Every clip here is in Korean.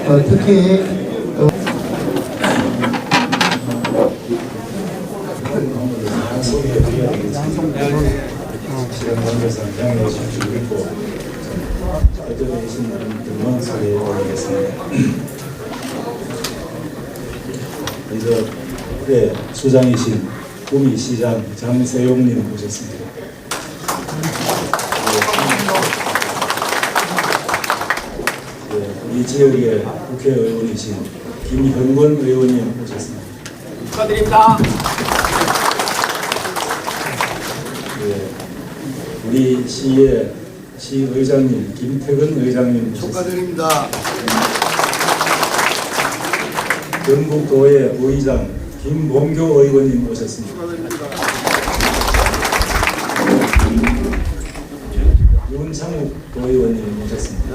특히 소개해드려야 되겠습니다. 시간 관계상 양해해 주시고 있고 어쩌면 계신 분들만 소개해드리겠습니다. 먼저 올해 수장이신 구미시장 장세용님 모셨습니다. 이 지역의 국회의원이신 김현권 의원님 모셨습니다. 축하드립니다. 우리 시의 시의장님 김태근 의장님 축하드립니다. 경북도의 의장 김봉교 의원님 모셨습니다. 윤창욱 도의원님 모셨습니다.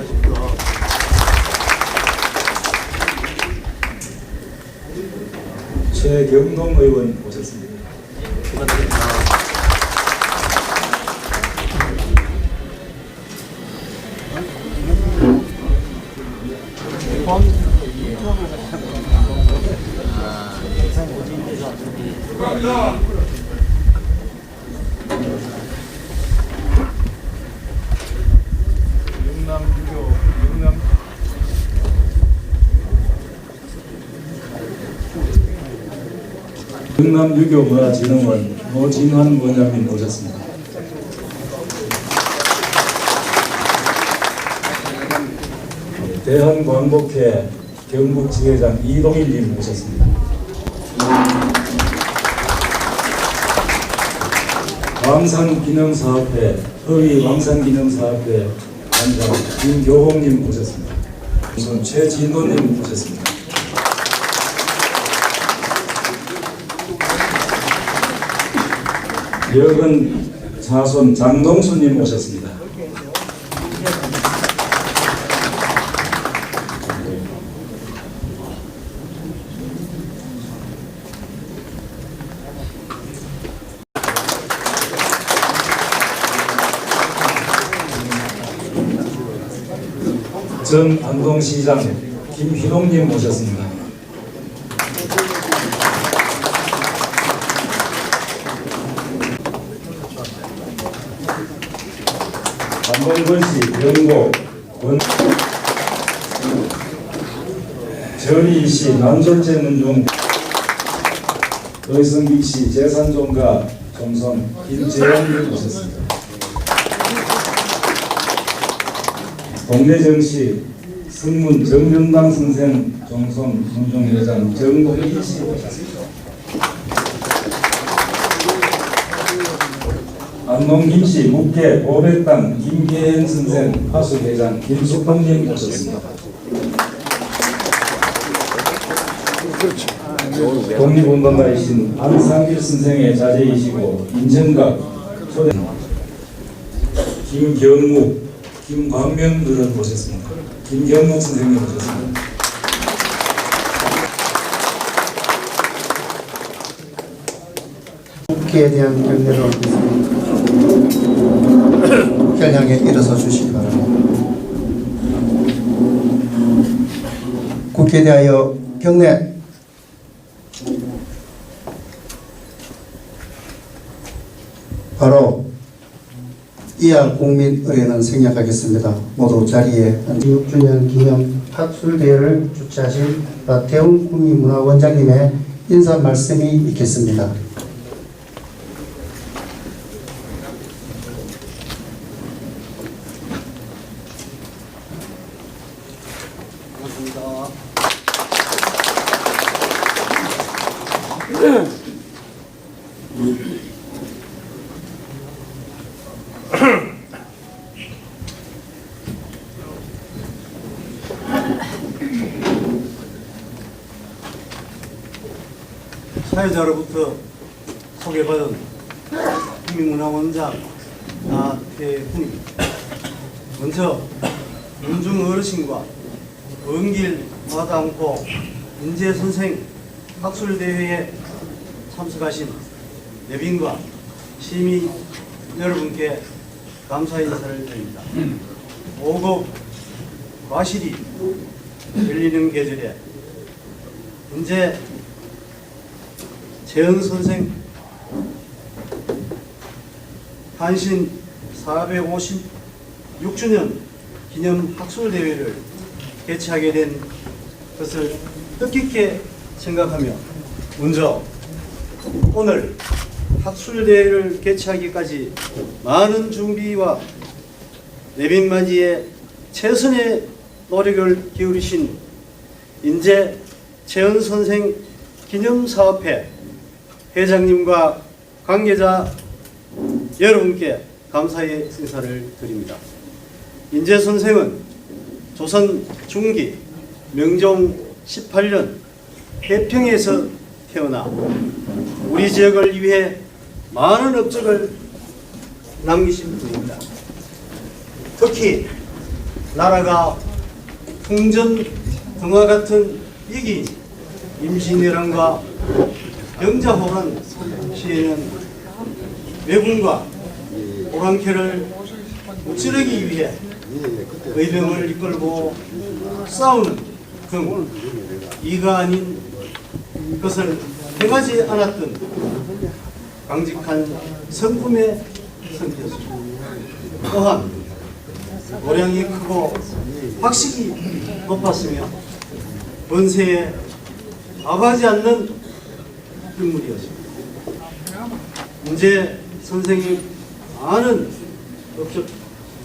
최경동 의원 모셨습니다. 경남유교문화진흥원 노진환 원장님 모셨습니다. 대한광복회 경북지회장 이동일님 모셨습니다. 왕산기념사업회 허위왕산기념사업회 단장 김교홍님 모셨습니다. 우선 최진호님 모셨습니다. 여근 자손 장동수님 모셨습니다. 전 안동시장 김희동님 모셨습니다. 안동건시 영고 전희시 남졸제 문중 의성빅시 재산종가 정선 김재현님 모셨습니다. 동래정시 승문 정윤당 선생 정선 문종회장 정동희씨 모셨습니다. 안동김씨 묵계 보백당 김계현 선생 하수회장 김수범님 모셨습니다. 독립운동가이신 안상길 선생의 자제이시고 인정각 초대 김경묵 김광명 등을 모셨습니다. 김경묵 선생님 모셨습니다. 국회에 대한 경례를 올리겠습니다. 국회를 향해 일어서 주시기 바랍니다. 국회에 대하여 경례. 바로 이하 국민의회는 생략하겠습니다. 모두 자리에 6주년 기념 학술대회를 주최하신 박태웅 국민문화원장님의 인사 말씀이 있겠습니다. 사회자로부터 소개받은 국민문화원장 나태훈입니다. 먼저 문중 어르신과 먼 길 가다 않고 인재선생 학술대회에 참석하신 내빈과 시민 여러분께 감사 인사를 드립니다. 5급 과실이 열리는 계절에 문제 재현 선생 탄신 456주년 기념 학술대회를 개최하게 된 것을 뜻깊게 생각하며 먼저 오늘 학술대회를 개최하기까지 많은 준비와 내빈맞이에 최선의 노력을 기울이신 인재 최은 선생 기념사업회 회장님과 관계자 여러분께 감사의 인사를 드립니다. 인재 선생은 조선 중기 명종 18년 해평에서 태어나 우리 지역을 위해 많은 업적을 남기신 분입니다. 특히 나라가 풍전 등과 같은 위기 임시내란과 병자호란 시에는 왜군과 오랑캐를 무찌르기 위해 의병을 이끌고 싸우는 등 이가 아닌 것을 행하지 않았던 강직한 성품의 성격입니다. 또한 노량이 크고 학식이 높았으며 번세에 아가지 않는 인물이었습니다. 문제 선생이 많은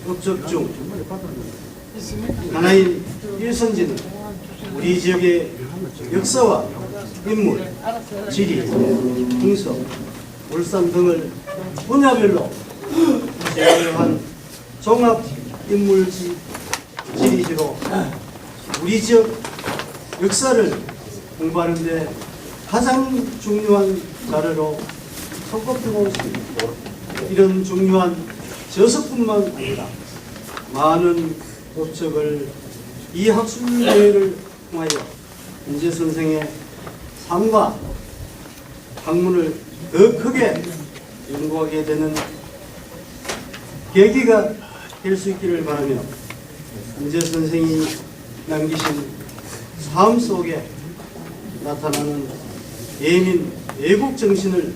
업적 중 하나인 일선지는 우리 지역의 역사와 인물, 지리, 풍속, 물산 등을 분야별로 제어한 종합 인물지 지리지로 우리 지역 역사를 공부하는 데 가장 중요한 자료로 손꼽히고 있습니다. 이런 중요한 저서뿐만 아니라 많은 업적을 이 학술대회를 통하여 인재 선생의 삶과 학문을 더 크게 연구하게 되는 계기가 될 수 있기를 바라며 인재 선생이 남기신 삶 속에 나타나는 예민 애국 정신을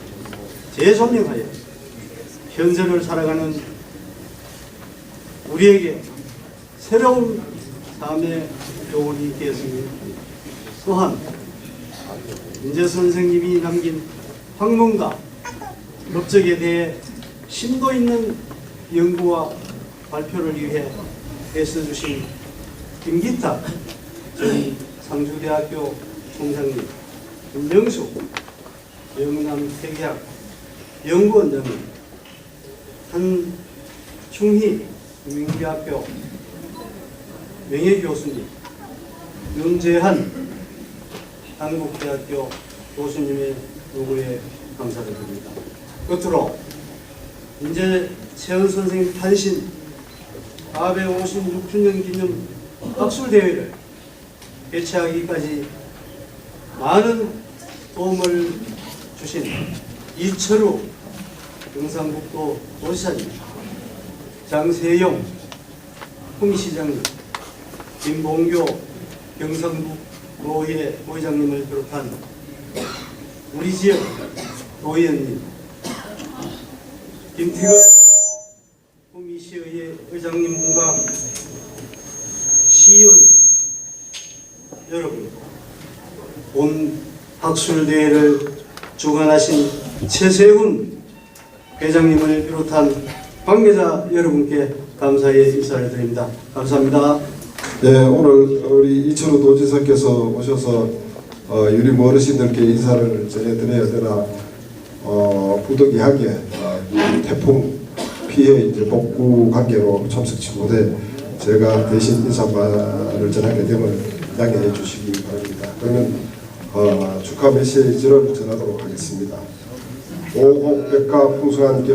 재조명하여 현재를 살아가는 우리에게 새로운 삶의 교훈이 되었습니다. 또한 인재 선생님이 남긴 학문과 업적에 대해 심도 있는 연구와 발표를 위해 애써주신 김기탁 전 상주대학교 총장님, 김명수 영남 회계학 연구원장님, 한충희 국민대학교 명예교수님, 윤재한 한국대학교 교수님의 요구에 감사를 드립니다. 끝으로 인재 최은 선생님 탄신 456주년 기념 학술대회를 개최하기까지 많은 도움을 주신 이철우 경상북도 도지사님, 장세영 홍시장님, 김봉교 경상북 노회 회장님을 비롯한 우리 지역 노회원님, 김태근 홍시의회 의장님과 시의원 여러분, 본 학술대회를 주관하신 최세훈 회장님을 비롯한 관계자 여러분께 감사의 인사를 드립니다. 감사합니다. 네, 오늘 우리 이철우 도지사께서 오셔서 유림 어르신들께 인사를 전해드려야 되나 부득이하게 이 태풍 피해 이제 복구 관계로 참석치 못해 제가 대신 인사말을 전하게 되면 양해해 주시기 바랍니다. 그러면 축하 메시지를 전하도록 하겠습니다. 오곡백과 풍성한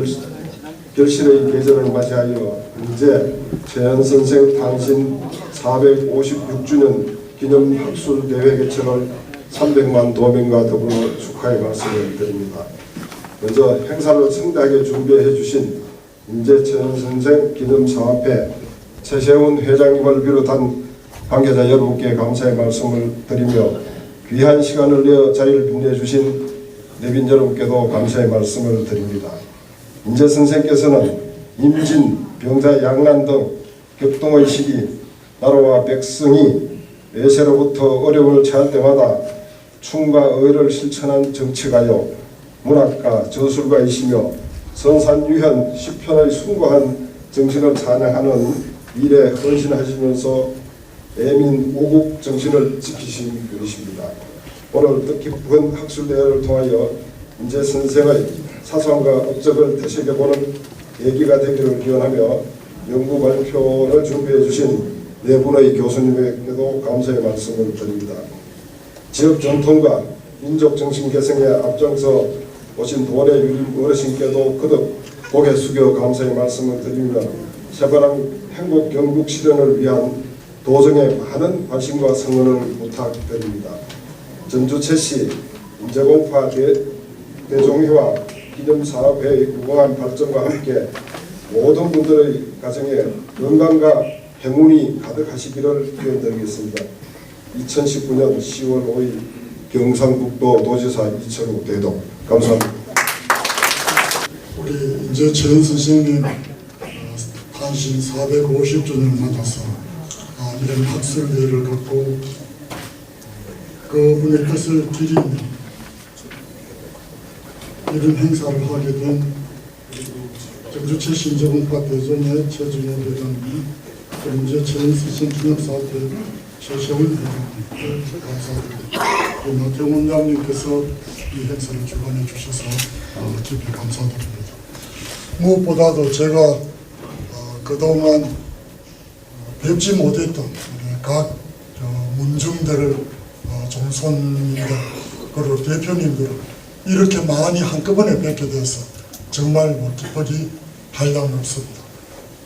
결실의 계절을 맞이하여 인재 최은 선생 탄신 456주년 기념 학술대회 개최를 300만 도민과 더불어 축하의 말씀을 드립니다. 먼저 행사를 성대하게 준비해 주신 인재 최은 선생 기념사업회 최세훈 회장님을 비롯한 관계자 여러분께 감사의 말씀을 드리며 귀한 시간을 내어 자리를 빛내주신 내빈 여러분께도 감사의 말씀을 드립니다. 인재 선생께서는 임진, 병자, 양난 등 격동의 시기 나라와 백성이 외세로부터 어려움을 처할 때마다 충과 의를 실천한 정치가요 문학가, 저술가이시며 선산유현, 시편의 숭고한 정신을 찬양하는 일에 헌신하시면서 애민 오국 정신을 지키신 분이십니다. 오늘 뜻깊은 학술대회를 통하여 인재 선생의 사상과 업적을 되새겨보는 계기가 되기를 기원하며 연구 발표를 준비해 주신 네 분의 교수님에게도 감사의 말씀을 드립니다. 지역 전통과 민족 정신 개성에 앞장서 오신 도원의 유림 어르신께도 거듭 고개 숙여 감사의 말씀을 드리며 새바람 행복 경북 실현을 위한 도정의 많은 관심과 성원을 부탁드립니다. 전주 최씨 인재공파 대종회와 기념사업회의 무궁한 발전과 함께 모든 분들의 가정에 건강과 행운이 가득하시기를 기원드리겠습니다. 2019년 10월 5일 경상북도 도지사 이철우 대동 감사합니다. 우리 이제 최은 선생님 탄신 450주년을 맞아서 이런 학술대회를 갖고 그분의 뜻을 기리며 이런 행사를 하게 된 전주 최신재공파 대전의 최준호 대장님, 이제 최은 선생 기념사업회 최세훈 대장님께 감사드립니다. 또 노태웅 원장님께서 이 행사를 주관해 주셔서 깊이 감사드립니다. 무엇보다도 제가 그동안 뵙지 못했던 각 문중대를 종손님들 그리고 대표님들 이렇게 많이 한꺼번에 뵙게 되어서 정말 기쁘기 한량없습니다.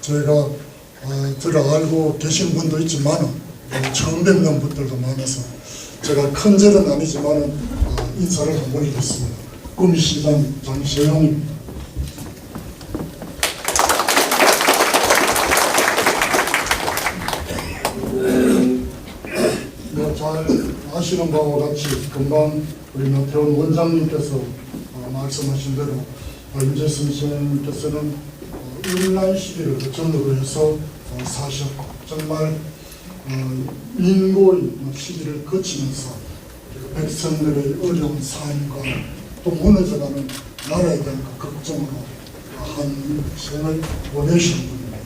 제가 알고 계신 분도 있지만 처음 뵙는 분들도 많아서 제가 큰 절은 아니지만 인사를 한번 드렸습니다. 꿈시장 장세용입니다. 잘 아시는 바와 같이 금방 우리 노태훈 원장님께서 말씀하신 대로 임재 선생님께서는 일난 시기를 전후로 해서 사셨고 정말 인고의 시기를 거치면서 백성들의 어려운 삶과 또 무너져가는 나라에 대한 걱정으로 한 생을 보내신 분입니다.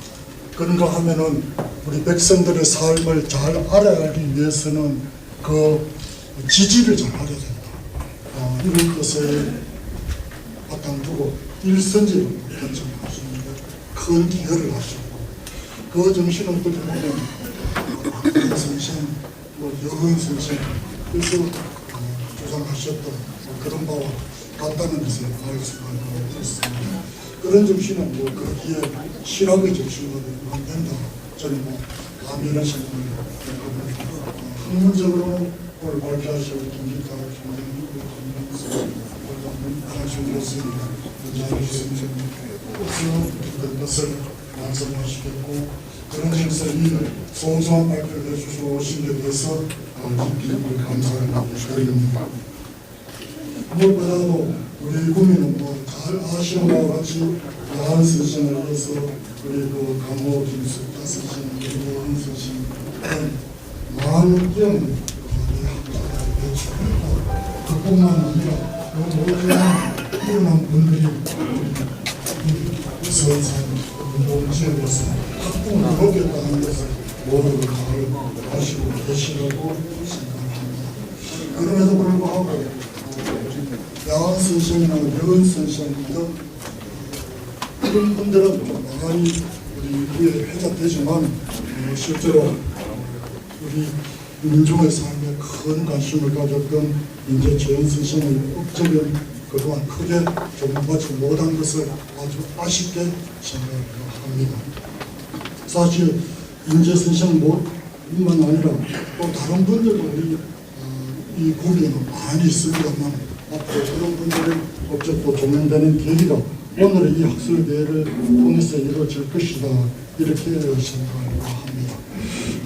그런가 하면은 우리 백성들의 삶을 잘 알아가기 위해서는 그 지지를 잘 알아야 된다. 이런 것에 바탕두고 일선지로 결정하시는데 큰 기여를 하셨고 그 정신을 어떻게 보면 박근혜 선생, 여은 선생 그래서 주장하셨던 그런 바와 같다는 것을 알 수가 있습니다. 그런 정신은 거기에 실학의 정신으로 안 된다. 저는 감히 이런 생각을 학문적으로는 오늘 발표하실 김기타 교수님, 그런 것을 말씀하시겠고 그런 것을 이 소소한 발표를 해주시고 오신 데 대해서 깊이 감사를 드립니다. 무엇보다도 우리 국민은 잘 아시는 바와 같이 야한 선생을 위해서 우리 강호 김숙자 선생 그리고 한 선생은 많은 기억을 학자들을 배출하고 그뿐만 아니라 모든 일어난 분들이 서산 운동지역에서 학부를 이루겠다는 것을 모두 잘 아시고 계시라고 생각합니다. 그럼에도 불구하고 야한 선생이나 여은 선생 등 그런 분들은 많이 우리 후에 회자되지만 실제로 우리 민중의 삶에 큰 관심을 가졌던 인재 최은 선생의 업적은 그동안 크게 조명받지 못한 것을 아주 아쉽게 생각합니다. 사실 인재 선생뿐만 아니라 또 다른 분들도 우리 이 국에는 많이 있습니다만 앞으로 그런 분들의 업적도 조명되는 계기가 오늘의 이 학술대회를 통해서 이루어질 것이다 이렇게 생각합니다.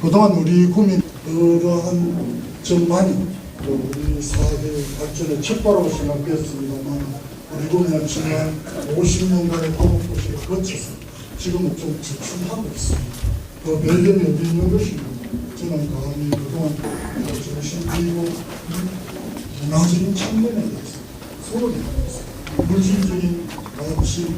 그동안 우리 국민 그러한 전반이 우리 사회 발전의 첫발로 생각되었습니다만 우리 국민은 지난 50년간의 고국도시를 거쳐서 지금은 좀 주춤하고 있습니다. 그 배경이 어디 있는 것이고 저는 감히 그동안 정신이고 문화적인 측면에 대해서 소홀히 하고 있습니다. 물질적인 관심을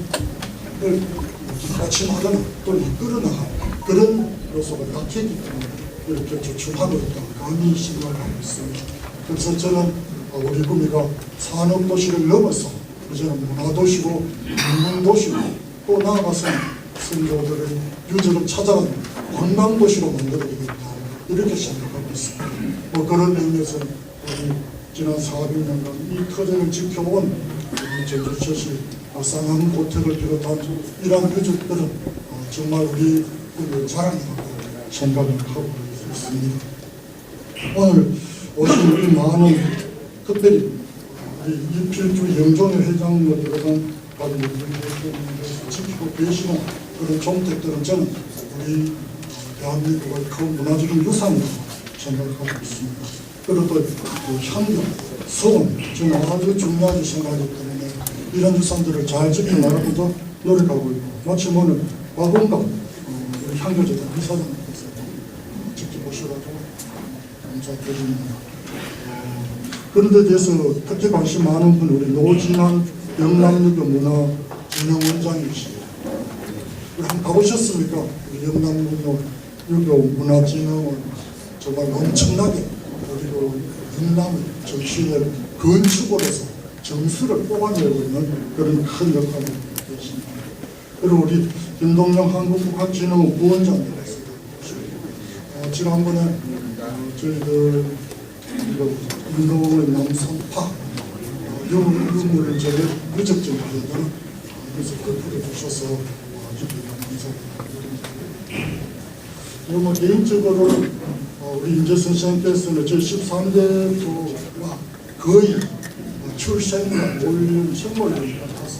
받침하거나 또 이끌어나가는 그런 요소가 약했기 때문에 이렇게 주춤하고 있다 감히 생각하고 있습니다. 그래서 저는 우리 구미가 산업도시를 넘어서 이제는 문화도시고 인문도시고 또 나아가서는 선조들의 유적을 찾아가는 관광도시로 만들어야 되겠다 이렇게 생각하고 있습니다. 뭐 그런 의미에서 우리 지난 400년간 이 터전을 지켜온 우리 제주시의 쌍암 고택을 비롯한 이러한 유적들은 정말 우리 자랑이라고 생각을 하고 있습니다. 오늘 오신 우리 많은 특별히 우리 이필주 영종의 회장을 비롯한 다른 우리에서 지키고 계시는 그런 종택들은 저는 우리 대한민국의 큰 문화적인 유산이라고 생각하고 있습니다. 그리고 또 향교, 소금 저는 아주 중요하게 생각하기 때문에 이런 유산들을 잘 지켜나가면서 노력하고 있고 마침 오늘 박원갑 우리 향교재단 이사장님께서 지켜보셔가지고 감사드립니다. 그런 데 대해서 특히 관심 많은 분 우리 노진환 영남유교 문화진흥원장이십니다. 한번 가보셨습니까? 우리 영남유교 문화진흥원 정말 엄청나게 그리고 영남의 정신을 건축으로서 점수를 뽑아내고 있는 그런 큰 역할을 계십니다. 그리고 우리 김동영 한국국학진흥원 부원장님께서 지난번에 저희들 운동의 남산파 유물을 저희 유적지로 하려다가 그래서 끝으로 주셔서 감사드립니다. 뭐 개인적으로 우리 임재 선생님께서는 저희 13대도와 거의 출생과 올림 생물을 같아서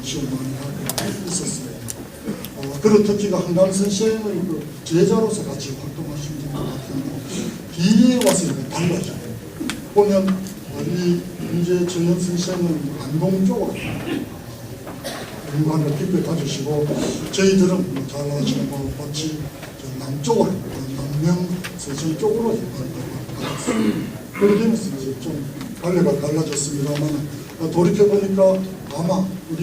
지원 많이 하고 있었습니다. 그리고 특히가 한강 선생의 그 제자로서 같이 활동하신 것 같은데 뒤에 와서 이렇게 달라져요. 보면 우리 이제 정현 선생은 안동 쪽으로 연관을 깊게 가지시고 저희들은 잘 아시는 것 같이 남쪽으로 남명 선생 쪽으로 연관을 받았습니다. 그렇게 되면서 이제 좀 관례가 달라졌습니다만 돌이켜보니까 아마 우리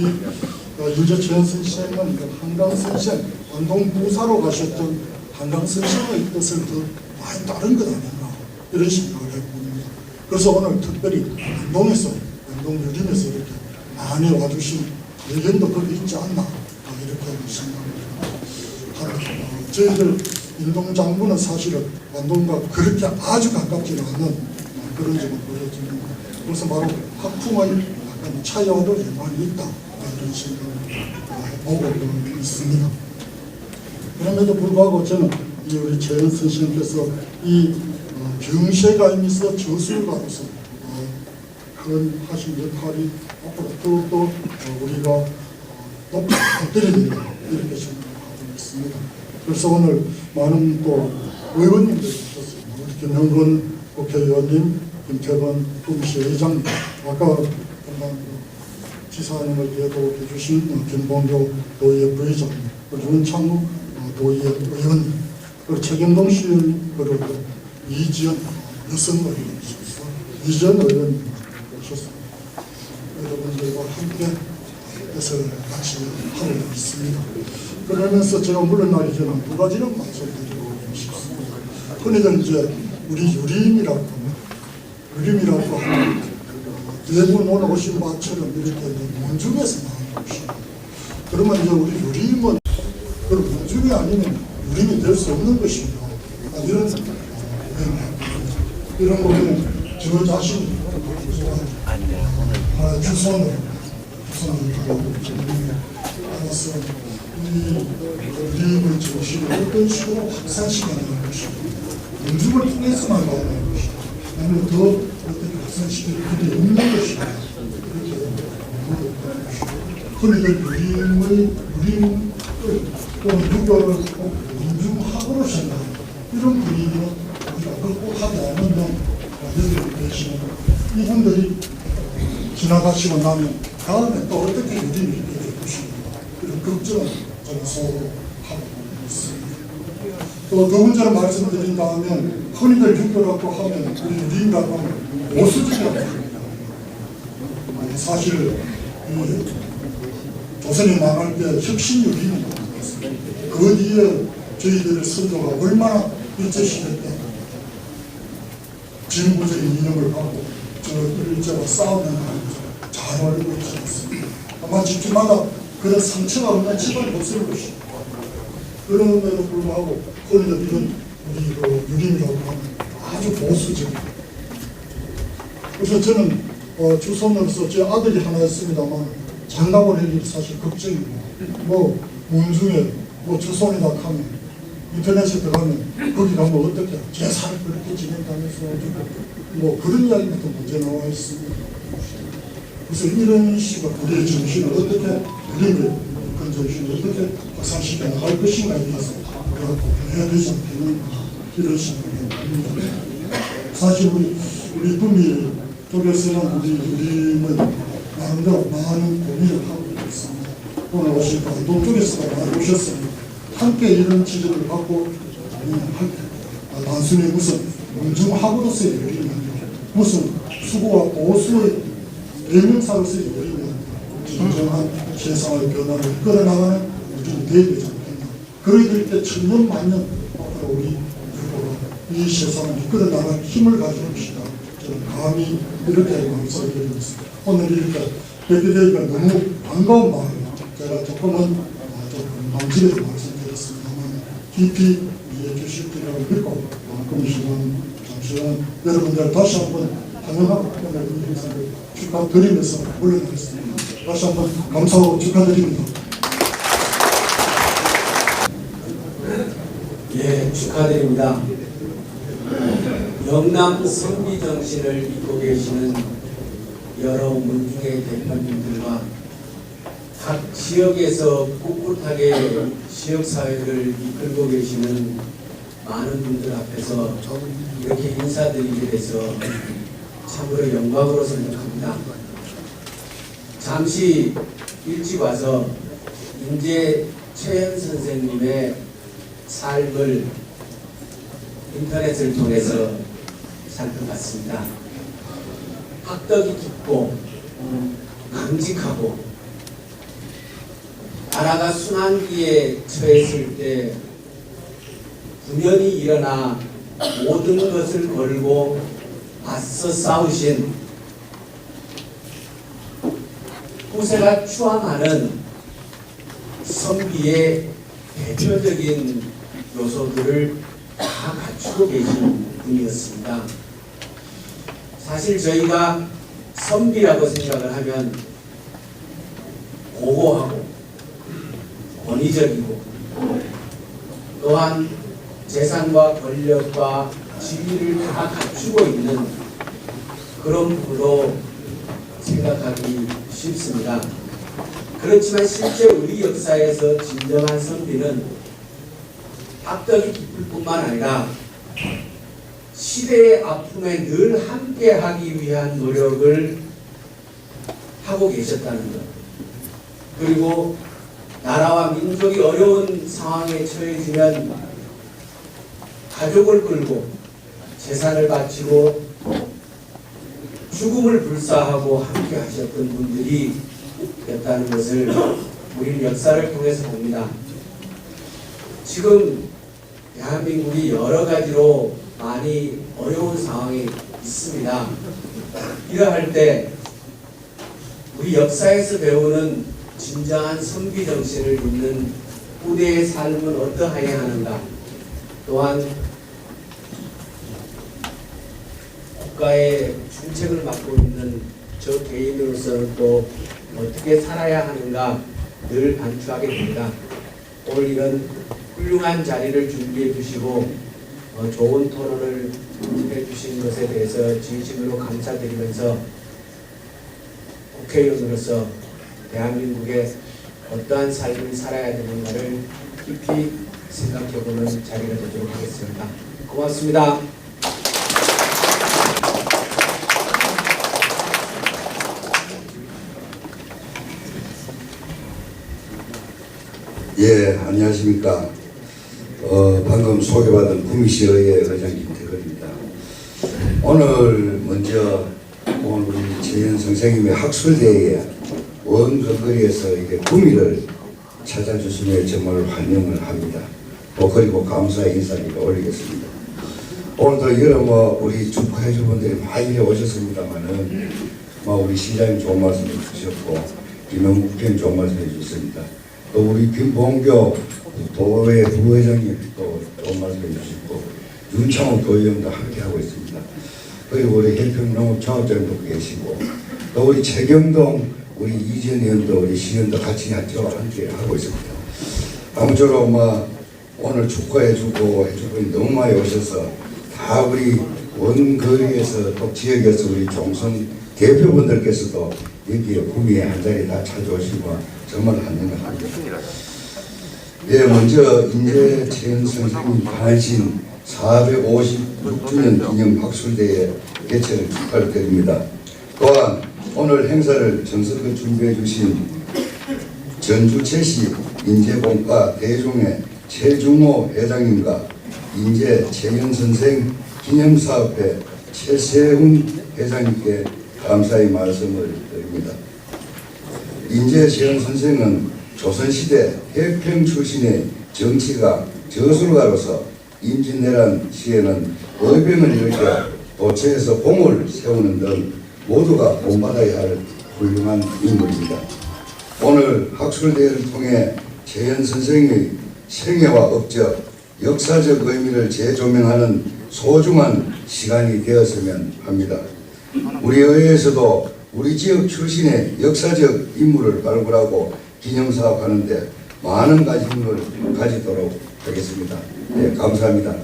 윤재 최현 선생은 한강 선생 안동 부사로 가셨던 한강 선생의 뜻을 더 많이 따른 것 아닌가 이런 생각을 해봅니다. 그래서 오늘 특별히 안동에서 안동 유림에서 이렇게 많이 와주신 의견도 거기 있지 않나 이렇게 생각을 합니다. 저희들 인동장군은 사실은 안동과 그렇게 아주 가깝지는 않은 그런 점을 보여줍니다. 그래서 바로 학풍의 약간 차이와도 연관이 있다 이런 생각을 보고 있습니다. 그럼에도 불구하고 저는 이 우리 최현 선생님께서 이 경세가임에서 저술가로서 큰 하신 역할이 앞으로 더욱더 우리가 높이 엎드립니다 이렇게 생각하고 있습니다. 그래서 오늘 많은 또 의원님들이 오셨습니다. 우리 김형근 국회의원님, 김태건 구미시 의장님, 아까 지사님을 예도해 주신 김봉교 도의회 부의장님, 그리고 윤창우 도의회 의원님, 그리고 최경동 시의원님, 그리고 이지연 여성의원님, 이지연 의원님 오셨습니다. 여러분들과 함께 해서 같이 하고 있습니다. 그러면서 제가 물러나기 전에 두 가지는 말씀드리고 싶습니다. 흔히들 이제 우리 유림이라고 하면 대부분 오늘 오신 바처럼 이렇게 문중에서 나온 것입니다. 그러면 이제 우리 유림은 그 문중이 아니면 유림이 될 수 없는 것입니다. 이런 거는 저 자신이 주선을 하고 따라서 이 유림의 정신을 어떤 식으로 확산시키는 것입니다. 문중을 통해서만 나오는 것입니다. 아니면 더 어떻게 확산시킬 그게 없는 것입니다. 그러니까 유림을 또 유교를 꼭 인중학으로 생각합니다. 이런 분위기는 우리가 극복하지 않으면 여기 계시는 이분들이 지나가시고 나면 다음에 또 어떻게 유림이 이렇게 보시는가 이런 걱정을 저는 서로 하고 있습니다. 또 두 번째로 말씀드린다 하면 흔히들 죽더라고 하면 우리 유림이라고 하면 보수적이라고 합니다. 사실 조선이 망할 때 혁신 유림이 그 뒤에 저희들의 선조가 얼마나 일제시대 때 진구적인 이념을 갖고 저 일제와 싸우는 잘 알고 있지 않습니다. 아마 집집마다 그런 상처가 없는 집안이 없을 것입니다. 그럼에도 불구하고 그런데 이런 우리 그 유림이라고 하면 아주 보수적이에요. 그래서 저는 주손으로서 제 아들이 하나 있습니다만 장가올 일이 사실 걱정이고 뭐 문중에 뭐 주손이다 하면 인터넷에 들어가면 거기 가면 어떻게 제사를 그렇게 지낸다면서 뭐 그런 이야기부터 문제 나와 있습니다. 그래서 이런 식으로 우리의 정신을 어떻게 우리의 정신을 어떻게 확산시켜 나갈 것인가에 대해서 해야 되지 않겠는가 이런 생각이 듭니다. 사실 우리 분미 쪽에서는 우리 유림을 나름대로 많은 고민을 하고 있습니다. 오늘 오신 강동 쪽에서도 많이 오셨습니다. 함께 이런 지적을 받고 단순히 무슨 문중학으로서의 요리가 아니라 무슨 수고와 보수의 대명사로서의 요리가 아니라 진정한 세상의 변화를 이끌어나가는 우리는 대비되지 않겠나. 그러기 때 천년 만년 앞으로 우리 이 세상을 이끌어나갈 힘을 가지는 것이다. 저는 감히 이렇게 말씀드리겠습니다. 오늘 이렇게 뵙게 되니까 너무 반가운 마음이에요. 제가 조금 망치려서 말씀드렸습니다만 깊이 이해해 주실 거라고 믿고 이 시간 잠시만 여러분들 다시 한번 환영하고 오늘 이 행사를 축하드리면서 물러나겠습니다. 다시 한번 감사하고 축하드립니다. 예, 축하드립니다. 영남 선비 정신을 입고 계시는 여러 문중의 대표님들과 각 지역에서 꿋꿋하게 지역사회를 이끌고 계시는 많은 분들 앞에서 이렇게 인사드리게 돼서 참으로 영광으로 생각합니다. 잠시 일찍 와서 인제 최현 선생님의 삶을 인터넷을 통해서 살펴봤습니다. 학덕이 깊고 강직하고 나라가 순환기에 처했을 때 분연히 일어나 모든 것을 걸고 맞서 싸우신 후세가 추앙하는 선비의 대표적인 요소들을 다 갖추고 계신 분이었습니다. 사실 저희가 선비라고 생각을 하면 고고하고 권위적이고 또한 재산과 권력과 지위를 다 갖추고 있는 그런 분으로 생각하기 쉽습니다. 그렇지만 실제 우리 역사에서 진정한 선비는 학덕이 깊을 뿐만 아니라 시대의 아픔에 늘 함께하기 위한 노력을 하고 계셨다는 것, 그리고 나라와 민족이 어려운 상황에 처해지면 가족을 끌고 재산을 바치고 죽음을 불사하고 함께 하셨던 분들이 였다는 것을 우리 역사를 통해서 봅니다. 지금 대한민국이 여러 가지로 많이 어려운 상황에 있습니다. 이러할 때 우리 역사에서 배우는 진정한 선비 정신을 잇는 후대의 삶은 어떠하여야 하는가, 또한 국가의 중책을 맡고 있는 저 개인으로서는 또 어떻게 살아야 하는가 늘 반추하게 됩니다. 오늘 이런 훌륭한 자리를 준비해 주시고 좋은 토론을 해 주신 것에 대해서 진심으로 감사드리면서 국회의원으로서 대한민국에 어떠한 삶을 살아야 되는가를 깊이 생각해보는 자리가 되도록 하겠습니다. 고맙습니다. 예, 안녕하십니까. 방금 소개받은 구미시의회 의장 김태근입니다. 오늘 먼저 우리 최현 선생님의 학술대회에 원근거리에서 이렇게 구미를 찾아주시면 정말 환영을 합니다. 또 그리고 감사의 인사를 올리겠습니다. 오늘도 여러 우리 축하해주분들이 많이 오셨습니다만은 우리 시장님 좋은 말씀 해주셨고 김영국 국회의원 좋은 말씀 해주셨습니다. 또 우리 김봉교 도의 부회장님 또 좋은 말씀 해주시고 윤창호 도의원도 함께 하고 있습니다. 그리고 우리 혜평농업창업장도 계시고 또 우리 최경동 우리 이전 의원도 우리 시의원도 같이 함께 하고 있습니다. 아무쪼록 오늘 축하해주고 해줄 분이 너무 많이 오셔서 다 우리 원거리에서 또 지역에서 우리 종선 대표분들께서도 여기에 구미에 한 자리 다 찾아오시고 정말 환영합니다. 예, 먼저 인재 최현 선생님 탄신 456주년 기념 학술대회 개최를 축하를 드립니다. 또한 오늘 행사를 정석껏 준비해 주신 전주채시 인재공과 대종의 최중호 회장님과 인재 최현 선생 기념사업회 최세훈 회장님께 감사의 말씀을 드립니다. 인재 최현 선생은 조선시대 해평 출신의 정치가 저술가로서 임진왜란 시에는 의병을 일으켜 도처에서 공을 세우는 등 모두가 본받아야 할 훌륭한 인물입니다. 오늘 학술대회를 통해 최현 선생의 생애와 업적, 역사적 의미를 재조명하는 소중한 시간이 되었으면 합니다. 우리 의회에서도 우리 지역 출신의 역사적 인물을 발굴하고 기념사업하는데 많은 관심을 가지도록 하겠습니다. 네, 감사합니다.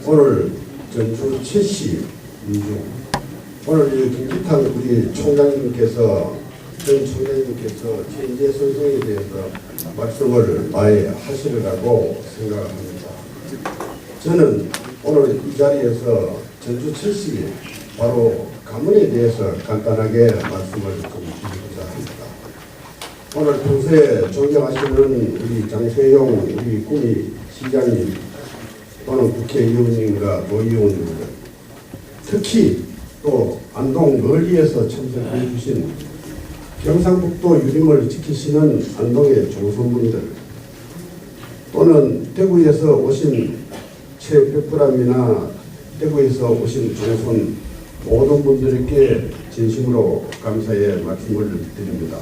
오늘 전주 최씨 오늘 김기탄 우리 총장님께서 전 총장님께서 최인재 선생에 대해서 말씀을 많이 하시리라고 생각합니다. 저는 오늘 이 자리에서 전주 최씨 바로 가문에 대해서 간단하게 말씀을 좀 드리고자 합니다. 오늘 평소에 존경하시는 우리 장세용 우리 구미 시장님 또는 국회의원님과 도의원님들 특히 또 안동 멀리에서 참석해 주신 경상북도 유림을 지키시는 안동의 조선분들 또는 대구에서 오신 최백부람이나 대구에서 오신 조선 모든 분들에게 진심으로 감사의 말씀을 드립니다.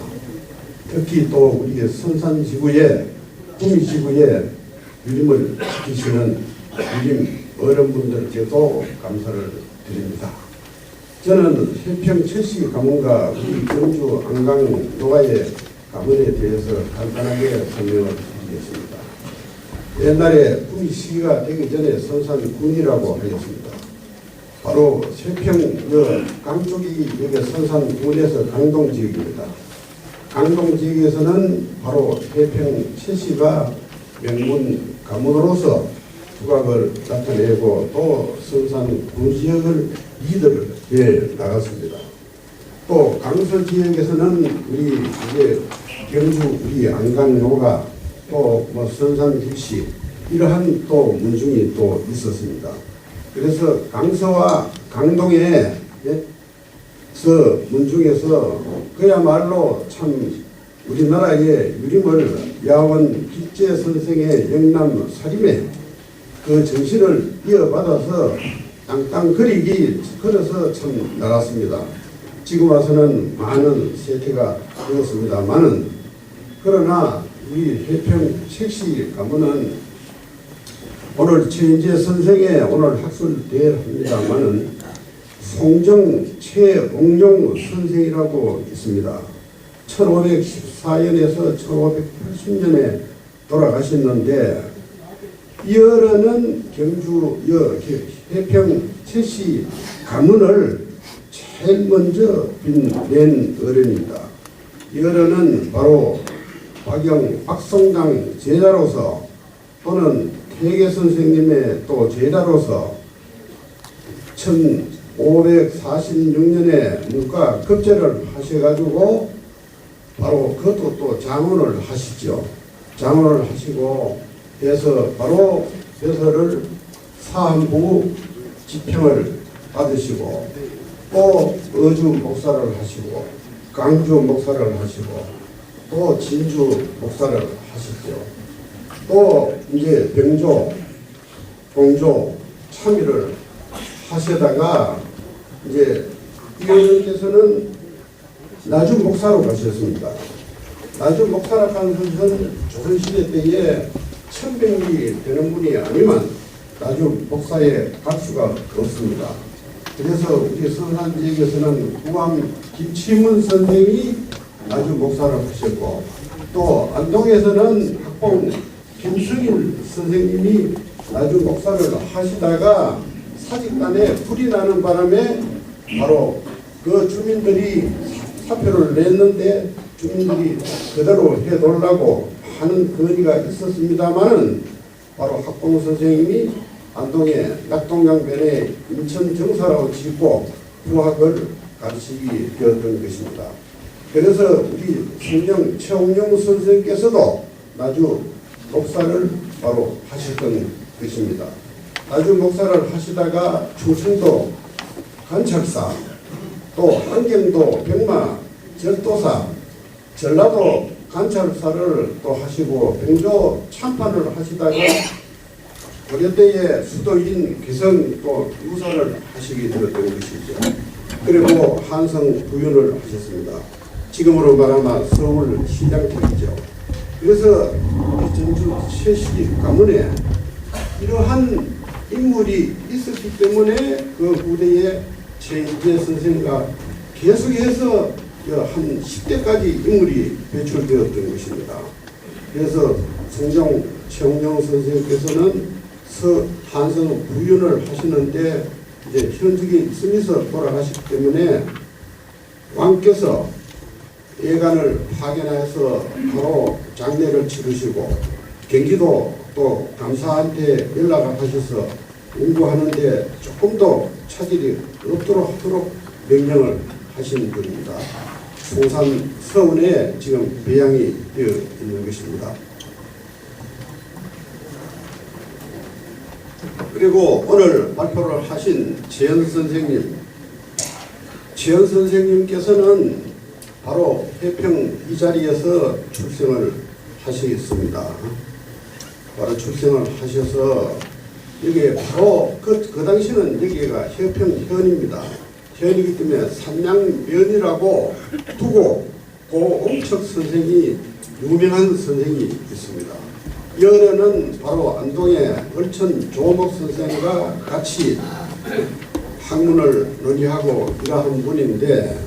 특히 또 우리 선산지구에 구미지구에 유림을 지키시는 유림 어른분들께도 감사를 드립니다. 저는 해평 최씨 가문과 우리 경주 안강 노가의 가문에 대해서 간단하게 설명을 드리겠습니다. 옛날에 구미시가 되기 전에 선산군이라고 하였습니다. 바로 세평 강쪽이 여기 선산군에서 강동지역입니다. 강동지역에서는 바로 해평 최씨가 명문 가문으로서 두각을 나타내고 또 선산군 지역을 리더를 해 나갔습니다. 또 강서 지역에서는 우리 이제 경주 우리 안강로가 또 선산길씨 이러한 또 문중이 또 있었습니다. 그래서 강서와 강동에서 문중에서 그야말로 참 우리나라의 유림을 야원 기재 선생의 영남 사림에 그 정신을 이어받아서 땅땅 걸어서 참 나갔습니다. 지금 와서는 많은 세태가 되었습니다만은 그러나 우리 해평 책시 가문은 오늘 최인재 선생의 오늘 학술대회를 합니다만은 송정 최옥룡 선생이라고 있습니다. 1514년에서 1580년에 돌아가셨는데 이어는 경주 해평 최씨 가문을 제일 먼저 빛낸 어른입니다. 이어는 바로 박성당 제자로서 또는 태계 선생님의 또 제자로서 1546년에 문과 급제를 하셔가지고 바로 그것도 또 장원을 하시죠. 장원을 하시고 해서 바로 배서를 사한부 지평을 받으시고 또 어주 목사를 하시고 강주 목사를 하시고 또 진주 목사를 하시죠. 또 이제 병조, 공조, 참여를 하시다가 이제 위원님께서는 나주 목사로 가셨습니다. 나주 목사라 하는 것은 조선시대 때에 1100이 되는 분이 아니면 나주 목사의 값수가 없습니다. 그래서 우리 서산 지역에서는 구암 김치문 선생이 나주 목사를 하셨고 또 안동에서는 학봉 김승일 선생님이 나주 목사를 하시다가 사직단에 불이 나는 바람에 바로 그 주민들이 사표를 냈는데 주민들이 그대로 해놓으려고 하는 건의가 있었습니다만은 바로 학봉 선생님이 안동의 낙동강변에 인천 정사라고 짓고 부학을 가르치게 되었던 것입니다. 그래서 우리 성령 최홍용 선생께서도 나주 목사를 바로 하셨던 것입니다. 나주 목사를 하시다가 충청도 관찰사, 또 한경도 병마 절도사, 전라도 관찰사를 또 하시고 병조 참판을 하시다가 고려대의 수도인 개성 또 유사를 하시게 되었던 것이죠. 그리고 한성 부윤을 하셨습니다. 지금으로 말하면 서울시장직이죠. 그래서 우리 전주 최씨 가문에 이러한 인물이 있었기 때문에 그 후대에 최인재 선생과 계속해서 한 10대까지 인물이 배출되었던 것입니다. 그래서 성종 최홍용 선생께서는 한성 부윤을 하시는데 이제 현직에 있으면서 돌아가시기 때문에 왕께서 예간을 파견해서 바로 장례를 치르시고 경기도 또 감사한테 연락을 하셔서 공부하는데 조금 더 차질이 없도록 하도록 명령을 하신 분입니다. 송산 서원에 지금 배양이 되어 있는 것입니다. 그리고 오늘 발표를 하신 최현 선생님, 최현 선생님께서는 바로 해평 이 자리에서 출생을 하시겠습니다. 바로 출생을 하셔서 여기에 바로 그 당시는 여기가 해평현입니다. 현이기 때문에 산양면이라고 두고 고옹척 선생이 유명한 선생이 있습니다. 연에는 바로 안동의 얼천 조목 선생과 같이 학문을 논의하고 이러한 분인데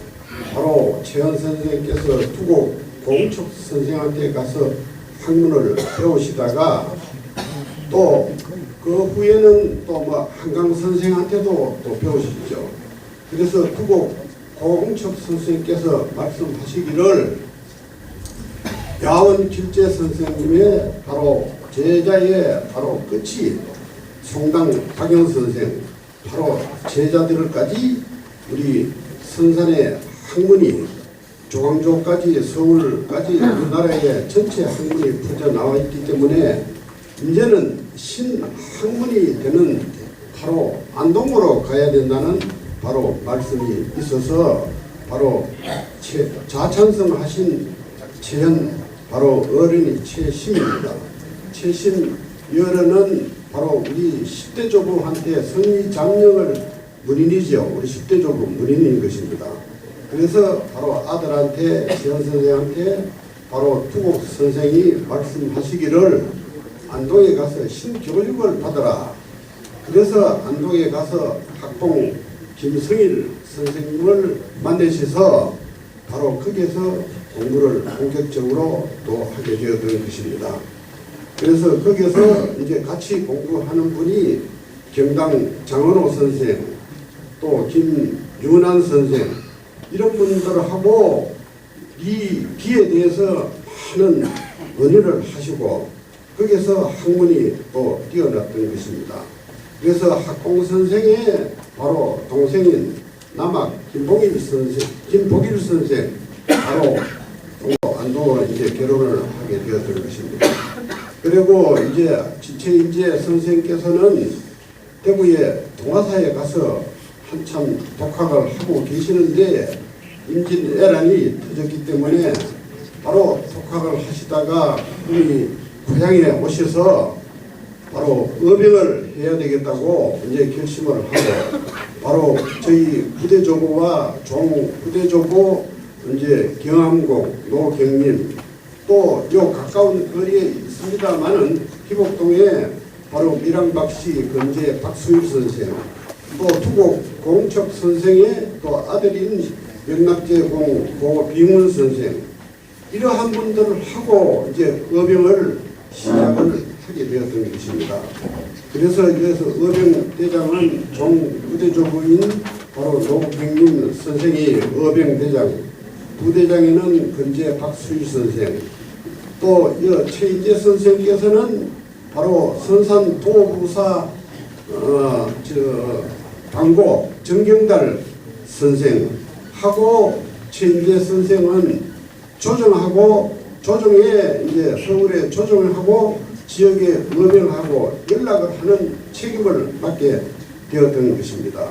바로 최현 선생께서 두고 고옹척 선생한테 가서 학문을 배우시다가 또 그 후에는 또 뭐 한강 선생한테도 또 배우시죠. 그래서 두고 고옹척 선생께서 말씀하시기를 야원 길재 선생님의 바로 제자의 바로 끝이 송당 박영 선생, 바로 제자들까지 우리 선산의 학문이 조광조까지 서울까지 우리나라의 전체 학문이 퍼져 나와 있기 때문에 이제는 신학문이 되는 바로 안동으로 가야 된다는 바로 말씀이 있어서 바로 자찬성하신 최현 바로 어른이 최심입니다. 최심 여른은 바로 우리 10대 조부한테 성리 장령을 문인이죠. 우리 10대 조부 문인인 것입니다. 그래서 바로 아들한테 최현 선생한테 바로 투곡 선생이 말씀하시기를 안동에 가서 신교육을 받아라. 그래서 안동에 가서 학봉 김성일 선생님을 만나셔서 바로 거기에서 공부를 본격적으로 또 하게 되었던 것입니다. 그래서 거기에서 이제 같이 공부하는 분이 경당 장원호 선생, 또 김윤환 선생, 이런 분들하고 이 기에 대해서 많은 은혜를 하시고 거기서 학문이 또 뛰어났던 것입니다. 그래서 학공 선생의 바로 동생인 남학 김복일 선생 바로 안도 이제 결혼을 하게 되었던 것입니다. 그리고 이제 지체인재 선생께서는 대구의 동화사에 가서 한참 독학을 하고 계시는데 임진왜란이 터졌기 때문에 바로 독학을 하시다가 우리 고향에 오셔서 바로 의병을 해야 되겠다고 이제 결심을 하고 바로 저희 부대조보와 종 부대조보 이제 경암공 노경림 또 요 가까운 거리에 있습니다만은 기복동에 바로 밀항박씨 건재 박수일 선생 또 투곡 공척 선생의 또 아들인 명락제공 고 빙훈 선생 이러한 분들을 하고 이제 의병을 시작을 하게 되었던 것입니다. 그래서 의병대장은 종부대조부인 바로 노경림 선생이 의병대장, 부대장에는 건재 박수일 선생, 또 최인재 선생께서는 바로 선산 도부사 당고 정경달 선생하고 최인재 선생은 조정에 이제 서울에 조정을 하고 지역에 의병하고 연락을 하는 책임을 맡게 되었던 것입니다.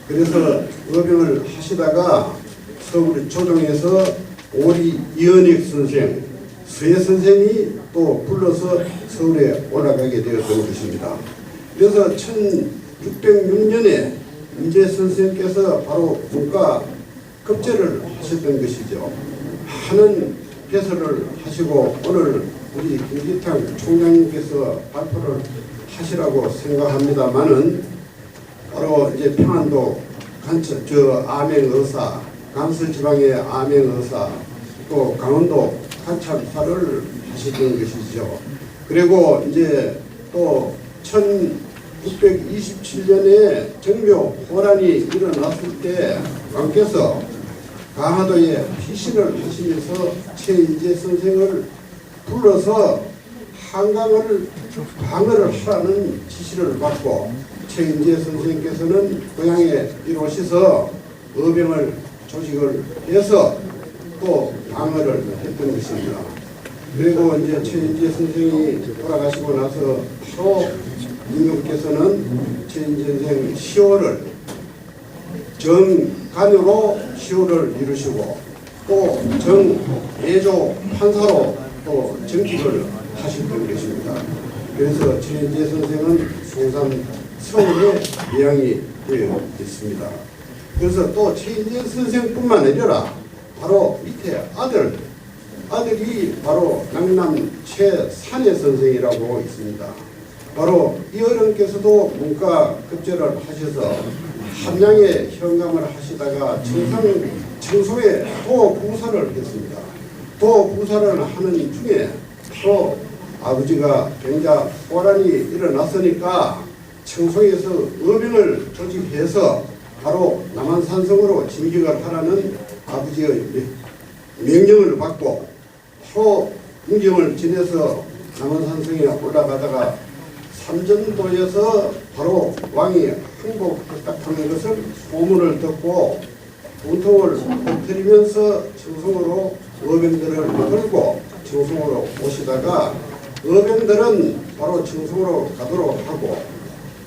그래서 의병을 하시다가 서울 조정에서 오리 이은익 선생, 서예 선생이 또 불러서 서울에 올라가게 되었던 것입니다. 그래서 1606년에 임재 선생께서 바로 문과 급제를 하셨던 것이죠. 많은 개설을 하시고 오늘 우리 김기탕 총장님께서 발표를 하시라고 생각합니다만은 바로 이제 평안도 암행의사, 간서지방의 암행의사, 또 강원도 관찰사를 하시던 것이죠. 그리고 이제 또 1627년에 정묘 호란이 일어났을 때 왕께서 강화도에 피신을 하시면서 최인재 선생을 불러서 한강을 방어를 하라는 지시를 받고 최인재 선생께서는 고향에 이르셔서 의병을 조직을 해서 또 방어를 했던 것입니다. 그리고 이제 최인재 선생이 돌아가시고 나서 바로 임금께서는 최인재 선생 시호를 정간으로 시호를 이루시고 또 정예조 판사로 또 정직을 하셨던 것입니다. 그래서 최인재 선생은 송산 서울에 미양이 되어 있습니다. 그래서 또 최인재 선생뿐만 아니라 바로 밑에 아들이 바로 남남 최산해 선생이라고 있습니다. 바로 이 어른께서도 문과 급제를 하셔서 함양에 현감을 하시다가 청송에 도부사를 했습니다. 도부사를 하는 중에 바로 아버지가 병자 호란이 일어났으니까 청송에서 의병을 조직해서 바로 남한산성으로 진격을 하라는 아버지의 명령을 받고 바로 문경을 지내서 남한산성에 올라가다가 삼전도에서 바로 왕이 항복했다는 것을 소문을 듣고 분통을 터뜨리면서 청송으로 의병들을 끌고 청송으로 오시다가 의병들은 바로 청송으로 가도록 하고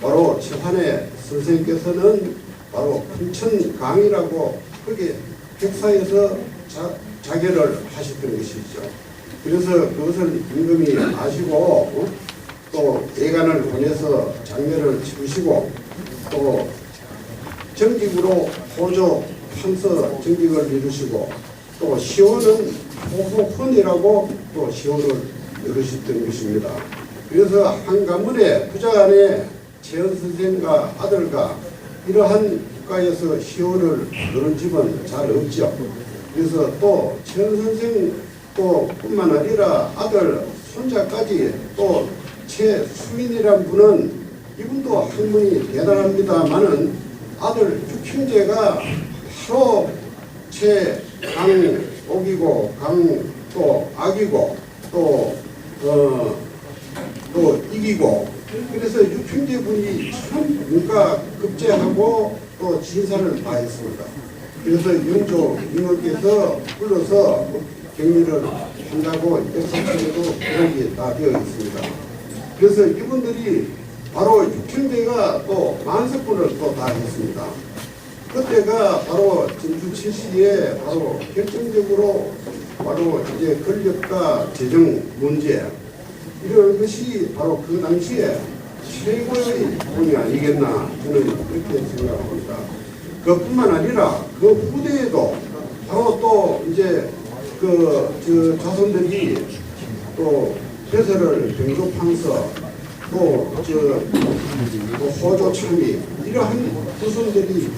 바로 최한해 선생님께서는 바로 풍천강이라고 그게 객사에서 자결을 하셨던 것이죠. 그래서 그것을 임금이 아시고 또 예간을 보내서 장례를 치르시고 또 정직으로 호조 판서 정직을 이루시고 또 시호는 호소훈이라고 또 시호를 이루셨던 것입니다. 그래서 한 가문의 부자 안에 최연 선생과 아들과 이러한 국가에서 시호를 누른 집은 잘 없죠. 그래서 또 최연 선생 또 뿐만 아니라 아들 손자까지 또 최수민이란 분은 이분도 학문이 대단합니다만은 아들 육형제가 바로 최강옥이고 강 또 악이고 또 또 이기고, 그래서 육hin제군이 참 문과 급제하고 또 진사를 다했습니다. 그래서 영조 임원께서 불러서 격리를 한다고 역사책에도 기록이 다 되어 있습니다. 그래서 이분들이 바로 육hin제가 또 만석군을 또 다 했습니다. 그때가 바로 전주 7시에 바로 결정적으로 바로 이제 권력과 재정 문제, 이런 것이 바로 그 당시에 최고의 분이 아니겠나 저는 그렇게 생각합니다. 그뿐만 아니라 그 후대에도 바로 또 이제 그 자손들이 또 배설을 병조판서 또 호조 참이 이러한 후손들이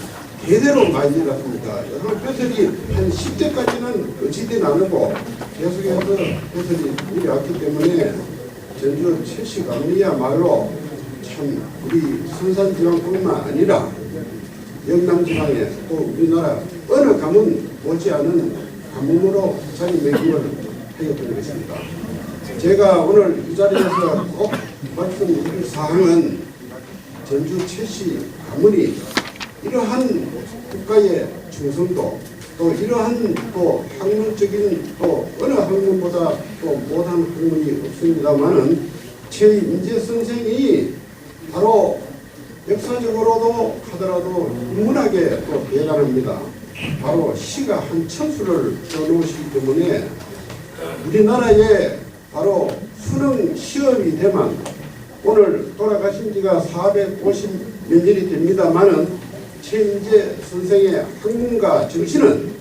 대대로 많이 일어났습니다. 여러분 뼈들이 한 10대까지는 어찌되지 않고 계속해서 뼈들이 일어났기 때문에 전주 최씨 가문이야말로 참 우리 선산지방뿐만 아니라 영남지방에 또 우리나라 어느 가문 못지않은 가문으로 자리매김을 하였던 것입니다. 제가 오늘 이 자리에서 꼭 말씀드릴 사항은 전주 최씨 가문이 이러한 국가의 충성도 또 이러한 또 학문적인 또 어느 학문보다 또 못한 학문이 없습니다만은 최인재 선생이 바로 역사적으로도 하더라도 인문학에 또 대단합니다. 바로 시가 한 천수를 써놓으시기 때문에 우리나라에 바로 수능 시험이 되면 오늘 돌아가신 지가 450몇 년이 됩니다만은 최인재 선생의 학문과 정신은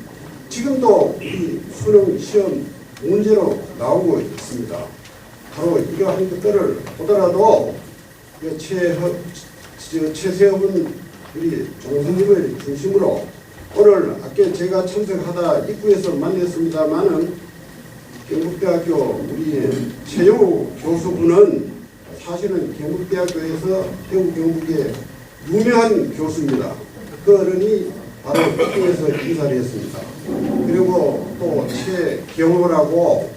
지금도 우리 수능 시험 문제로 나오고 있습니다. 바로 이러한 것들을 보더라도 최세훈 우리 종선님을 중심으로 오늘 아까 제가 참석하다 입구에서 만났습니다마는 경북대학교 우리 최영우 교수분은 사실은 경북대학교에서 대구 경북의 유명한 교수입니다. 그 어른이 바로北京에서 인사를 했습니다. 그리고 또 최경호라고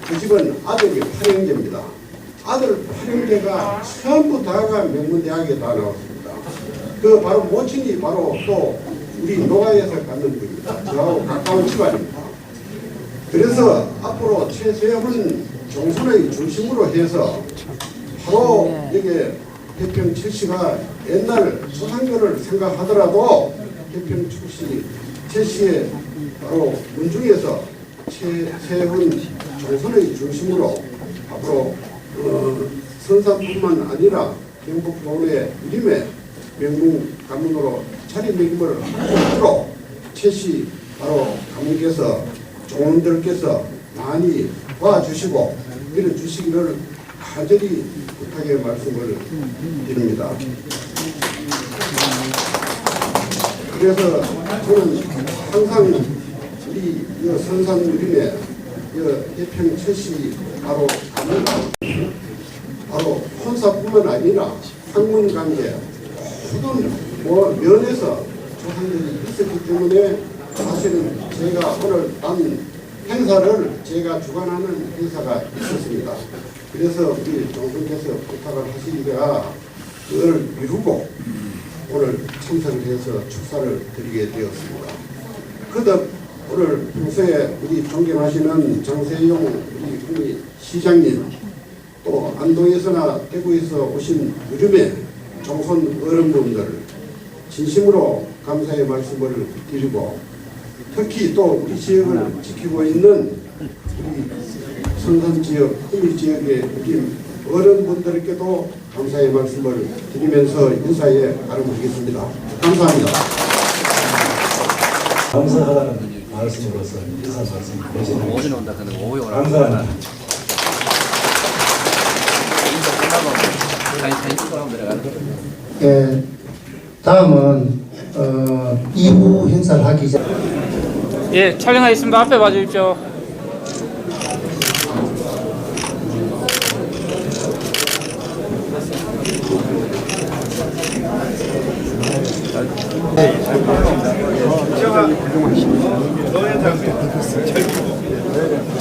그 집은 아들이 8형제입니다. 아들 8형제가 전부 다가 명문대학에 다 나왔습니다. 그 바로 모친이 바로 또 우리 노가에서 갖는 분입니다. 저하고 가까운 집안입니다. 그래서 앞으로 최세훈 종선의 중심으로 해서 바로 여기에 태평 7시가 옛날 조상들을 생각하더라도 태평 7시 최씨의 바로 문중에서 최세훈 종선의 중심으로 앞으로 선산뿐만 아니라 경북 도내 이름의 명문 가문으로 자리매김을 하도록 최씨 바로 가문께서 종원들께서 많이 도와주시고 밀어주시기를 간절히 부탁의 말씀을 드립니다. 그래서 저는 항상 우리 선산 우림의 태평 최씨 바로 가문 바로 혼사뿐만 아니라 학문 관계 모든 면에서 조상들이 있었기 때문에 사실은 제가 오늘 단 행사를 제가 주관하는 행사가 있었습니다. 그래서 우리 정선께서 부탁을 하시니까 그걸 미루고 오늘 참석을 해서 축사를 드리게 되었습니다. 그덕 오늘 평소에 우리 존경하시는 장세용 우리 시장님 또 안동에서나 대구에서 오신 요즘에 종손 어른분들 진심으로 감사의 말씀을 드리고 특히 또 우리 지역을 지키고 있는 우리 선산지역, 후미지역의 우리 어른분들께도 감사의 말씀을 드리면서 인사에 가름하겠습니다. 감사합니다. 감사하다는 말씀으로서 인사 말씀 드리겠습니다. 감사합니다. 예, 다음은 2부 행사를 하기 전 예, 촬영하겠습니다. 앞에 봐주십시오.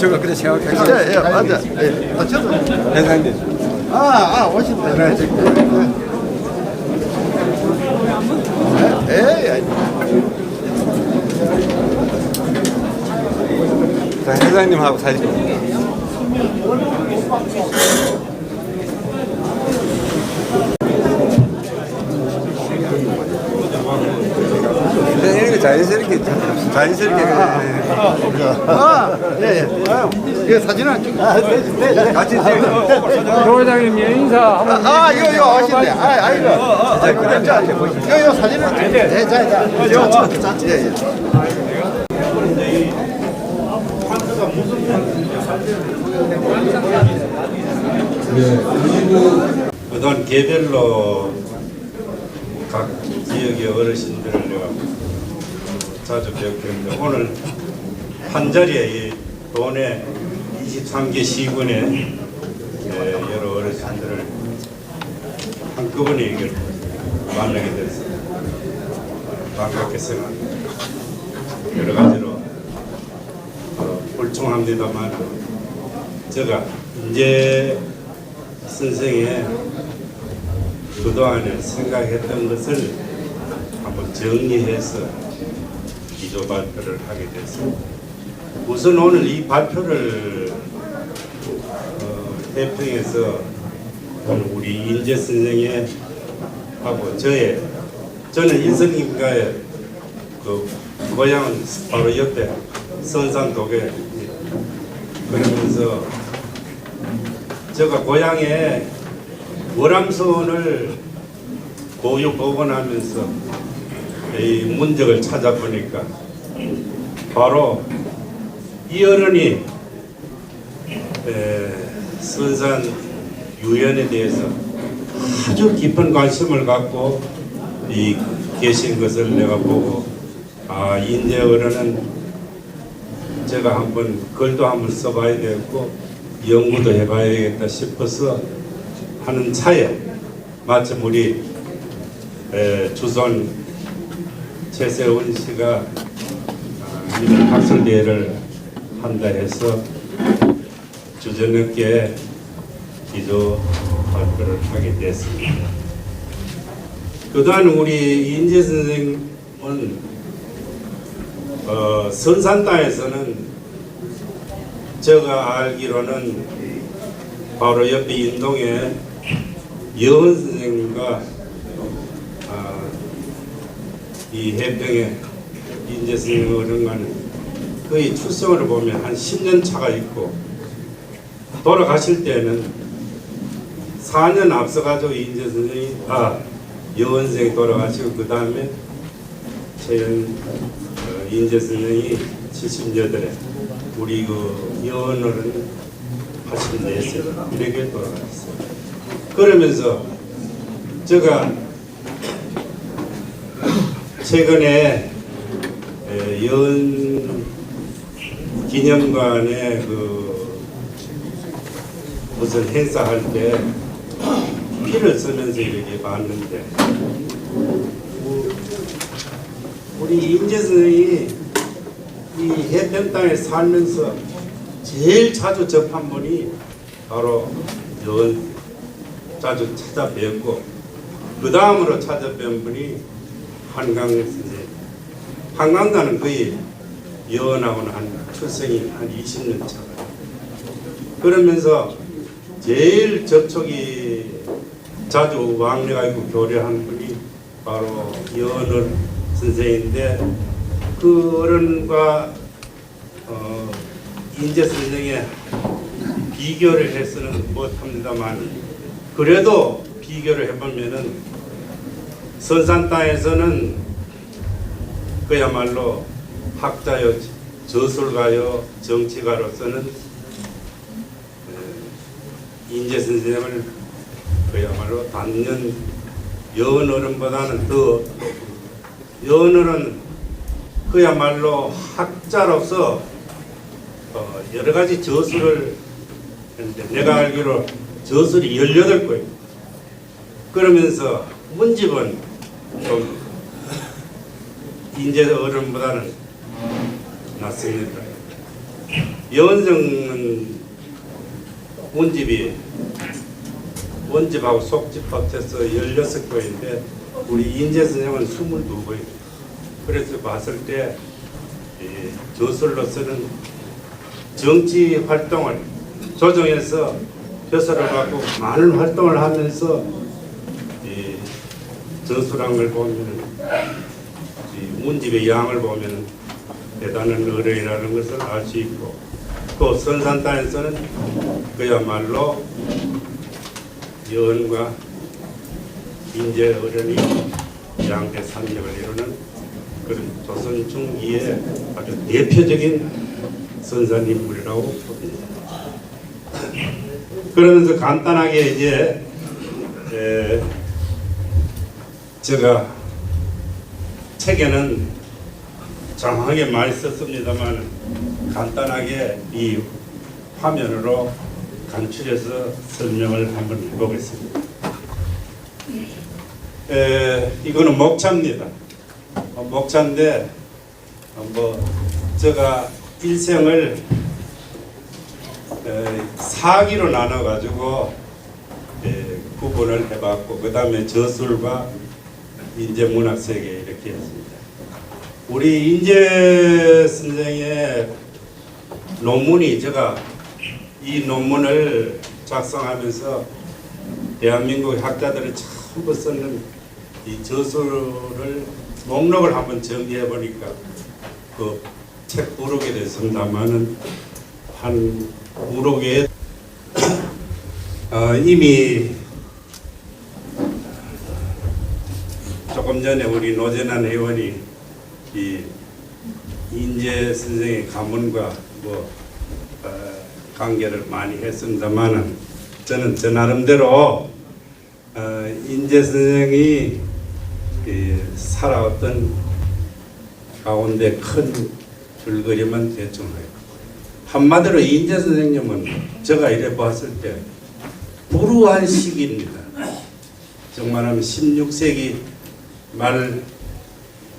저거 그래 생각했어요. 예, 맞아. 예. 저도 회장님. 오신다. 자, 회장님하고 사진. 이렇게 자연스럽게 예. 사진을 찍. 같이 찍어. 조 회장님 인사 한번. 이거 하신대. 이거 사진을 찍. 예. 그동안 개별로 각 지역의 어르신들을 내가 자주 뵙겠는데 오늘 한 자리에 이 도내 23개 시군의 여러 어르신들을 한꺼번에 이렇게 만나게 돼서 반갑게 생각합니다. 여러 가지로 불충합니다만 제가 이제 선생의 그동안에 생각했던 것을 한번 정리해서 기조 발표를 하게 됐습니다. 우선 오늘 이 발표를 해평에서 오늘 우리 인재 선생의 하고 저는 인선님과의 그 고향은 바로 옆에 선산도계. 그러면서 제가 고향에 월암선을 고유 복원하면서 이 문적을 찾아보니까 바로 이 어른이 선산 유연에 대해서 아주 깊은 관심을 갖고 계신 것을 내가 보고 인재 어른은 제가 한번 글도 한번 써봐야 되겠고 연구도 해봐야겠다 싶어서 하는 차에 마침 우리 주선 최세훈 씨가 이런 학술대회를 한다 해서 주저늦게 기조 발표를 하게 됐습니다. 그동안 우리 인재 선생님은 선산 땅에서는 제가 알기로는 바로 옆에 인동에 여은 선생님과 이 해평에 인재 선생님 어른과는 거의 출생을 보면 한 10년 차가 있고 돌아가실 때는 4년 앞서가지고 인재 선생님이 여은 선생님이 돌아가시고 그 다음에 최연 인재 선생이 78에 우리 그 여은 어른 84세 이렇게 돌아가셨어요. 그러면서 제가 최근에 여은 기념관에 그 무슨 행사할 때 피를 쓰면서 이렇게 봤는데 우리 인재 선생이 이 해평 땅에 살면서 제일 자주 접한 분이 바로 여은 자주 찾아뵙고 그 다음으로 찾아뵌 분이 한강 선생. 한강단은 거의 여은하고는 한 출생이 한 20년 차가. 그러면서 제일 접촉이 자주 왕래가 있고 교류한 분이 바로 여은 선생인데 그 어른과 인재 선생의 비교를 해서는 못합니다만 그래도 비교를 해보면은 선산 땅에서는 그야말로 학자요, 저술가요, 정치가로서는 인재 선생을 그야말로 단연 여은 어른보다는 더 여은 어른 그야말로 학자로서 여러 가지 저술을 했는데 내가 알기로 저술이 18거예요. 그러면서 문집은 좀 인재 어른보다는 낫습니다. 여원정은 원집하고 속집 합쳐서 16교인데 우리 인재 선생은 22교인. 그래서 봤을 때 저술로서는 정치 활동을 조정해서 표서를 받고 많은 활동을 하면서 저술한 걸 보면 문집의 양을 보면 대단한 어른이라는 것을 알 수 있고, 또 선산단에서는 그야말로 여원과 인재 어른이 양대 산맥을 이루는 그런 조선 중기의 아주 대표적인 선산 인물이라고 봅니다. 그러면서 간단하게 이제 제가 책에는 장황하게 많이 썼습니다만 간단하게 이 화면으로 간추려서 설명을 한번 해보겠습니다. 이거는 목차입니다. 목차인데 제가 일생을 4기로 나눠 가지고 구분을 해봤고, 그 다음에 저술과 인재문학세계 이렇게 했습니다. 우리 인재 선생의 논문이, 제가 이 논문을 작성하면서 대한민국 학자들이 전부 썼는 이 저술을 목록을 한번 정리해 보니까 그 책 부록에 됐습니다만은 한 부록에 이미 조금 전에 우리 노재난 의원이 이 인재 선생의 가문과 관계를 많이 했습니다만은 저는 저 나름대로 인재 선생이 살아왔던 가운데 큰 줄거리만 대충 해요. 한마디로 인재 선생님은 제가 이래 봤을 때 불우한 시기입니다. 정말하면 16세기 말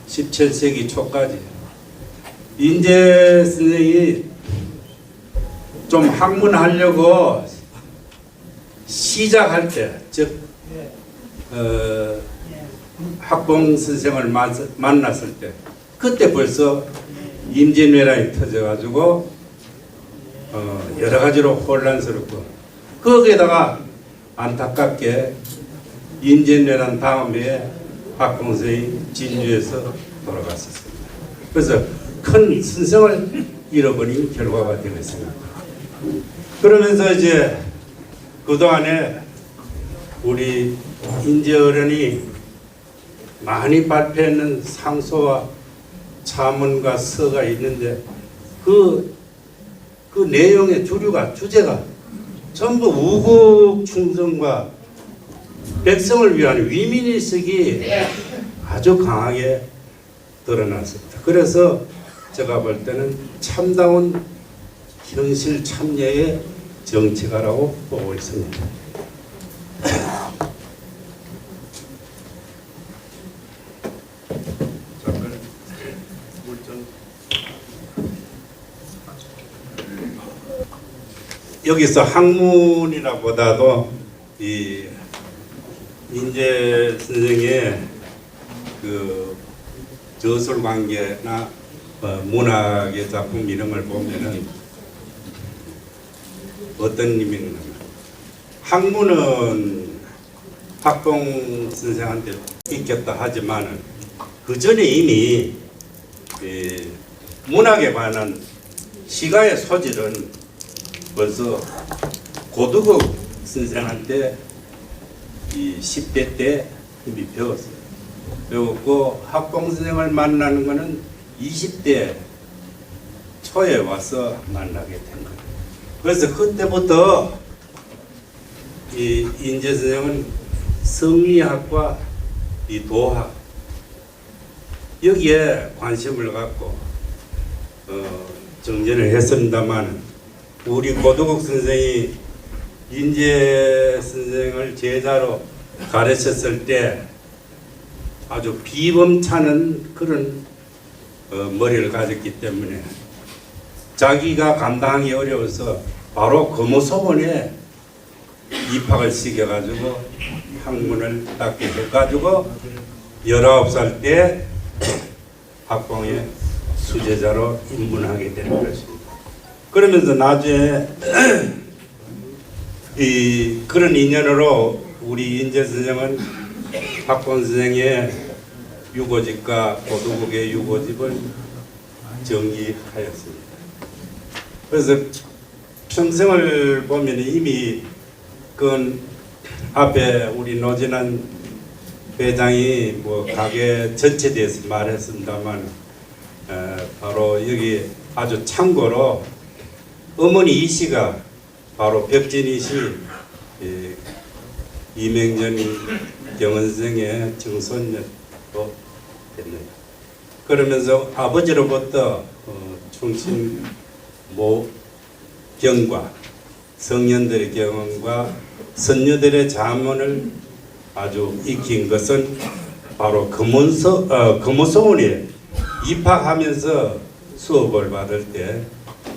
17세기 초까지 인재 선생이 좀 학문하려고 시작할 때, 즉 학봉 선생을 만났을 때, 그때 벌써 임진왜란이 터져가지고 여러 가지로 혼란스럽고, 거기에다가 안타깝게 임진왜란 다음에 학봉 선생이 진주에서 돌아갔었습니다. 그래서 큰 선생을 잃어버린 결과가 되겠습니다. 그러면서 이제 그동안에 우리 인재 어른이 많이 발표했는 상소와 자문과 서가 있는데 그 내용의 주제가 전부 우국 충성과 백성을 위한 위민의식이 아주 강하게 드러났습니다. 그래서 제가 볼 때는 참다운 현실 참여의 정치가라고 보고 있습니다. 여기서 학문이라보다도 이 인재 선생의 그 저술 관계나 문학의 작품 이런 걸 보면은 어떤 의미인가? 학문은 학봉 선생한테 익혔다 하지만은 그 전에 이미 문학에 관한 시가의 소질은 벌써 고두국 선생한테 이 10대 때 이미 배웠어요. 배웠고 학봉 선생을 만나는 것은 20대 초에 와서 만나게 된 거예요. 그래서 그때부터 이 인재 선생은 성리학과 이 도학 여기에 관심을 갖고 정진을 했습니다만, 우리 고두국 선생이 인재 선생을 제자로 가르쳤을 때 아주 비범차는 그런 머리를 가졌기 때문에 자기가 감당하기 어려워서 바로 금호소원에 입학을 시켜가지고 학문을 닦게 해가지고 19살 때 학봉에 수제자로 입문하게 되는 것입니다. 그러면서 나중에 그런 인연으로 우리 인재 선생은 학봉 선생의 유고집과 고도국의 유고집을 정리하였습니다. 그래서 평생을 보면 이미 그건 앞에 우리 노진한 회장이 뭐 가게 전체에 대해서 말했습니다만 바로 여기 아주 참고로 어머니 이씨가 바로 벽진이 씨 이명전 경원생의 정손녀도 됐네요. 그러면서 아버지로부터 충신 모경과 성년들의 경험과 선녀들의 자문을 아주 익힌 것은 바로 금호소원에 입학하면서 수업을 받을 때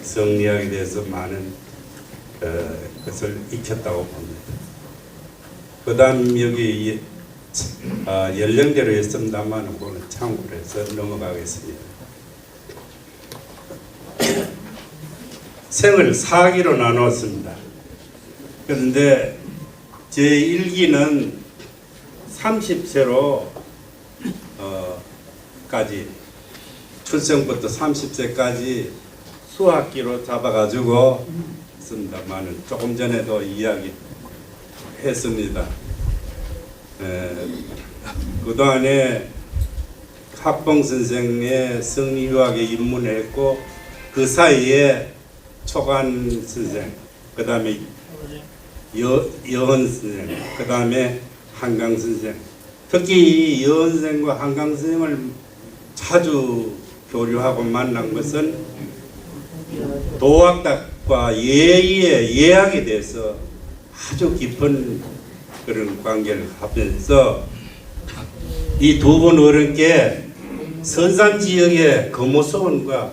성리학에 대해서 많은 것을 익혔다고 봅니다. 그 다음 여기 연령대로 했습니다만 그거는 참고로 해서 넘어가겠습니다. 생을 4기로 나누었습니다. 그런데 제 1기는 30세로 까지 출생부터 30세까지 수학기로 잡아가지고 씁니다만 조금 전에도 이야기했습니다. 그동안에 학봉 선생의 성리유학에 입문했고 그 사이에 초관 선생, 그 다음에 여은 선생, 그 다음에 한강 선생, 특히 여은 선생과 한강 선생을 자주 교류하고 만난 것은 도학학과 예학에 대해서 아주 깊은 그런 관계를 하면서 이 두 분 어른께 선산 지역의 금호소원과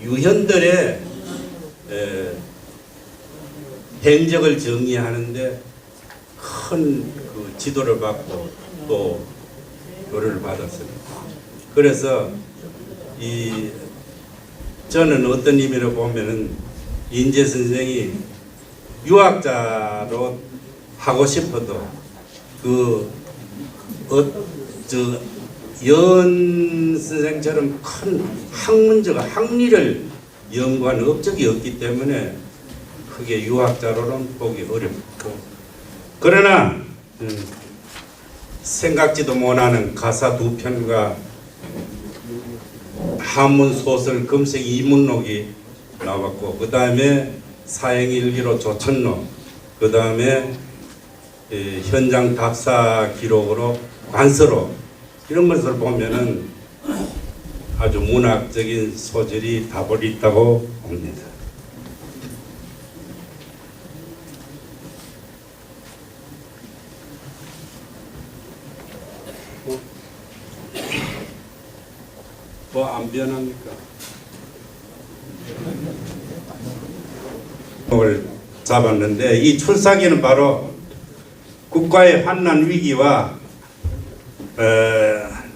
유현들의 행적을 정리하는데 큰 그 지도를 받고 또 교류를 받았습니다. 그래서 저는 어떤 의미로 보면은 인재 선생이 유학자로 하고 싶어도 연 선생처럼 큰 학문적 학리를 연구한 업적이 없기 때문에 크게 유학자로는 보기 어렵고, 그러나 생각지도 못하는 가사 2편과 한문 소설 금색 이문록이 나왔고, 그 다음에 사행일기로 조천록, 그 다음에 현장 답사 기록으로 관서로, 이런 것을 보면은 아주 문학적인 소질이 다분히 있다고 봅니다. 뭐 안 변합니까? 을 잡았는데 이 출사기는 바로 국가의 환난 위기와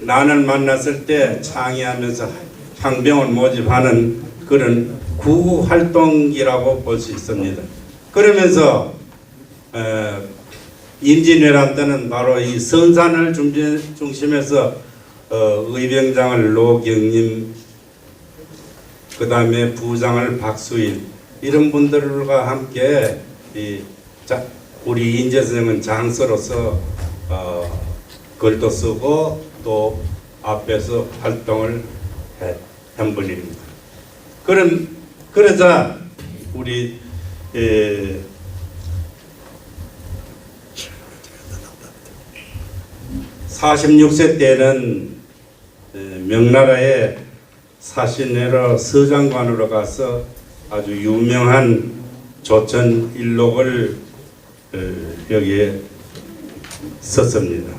난을 만났을 때 창의하면서 향병을 모집하는 그런 구호 활동이라고 볼 수 있습니다. 그러면서 임진왜란 때는 바로 이 선산을 중심해서 의병장을 노경림, 그 다음에 부장을 박수일, 이런 분들과 함께 우리 인재 선생은 장서로서 글도 쓰고 또 앞에서 활동을 한 분입니다. 그러자 우리 46세 때는 명나라의 사신회로 서장관으로 가서 아주 유명한 조천일록을 여기에 썼습니다.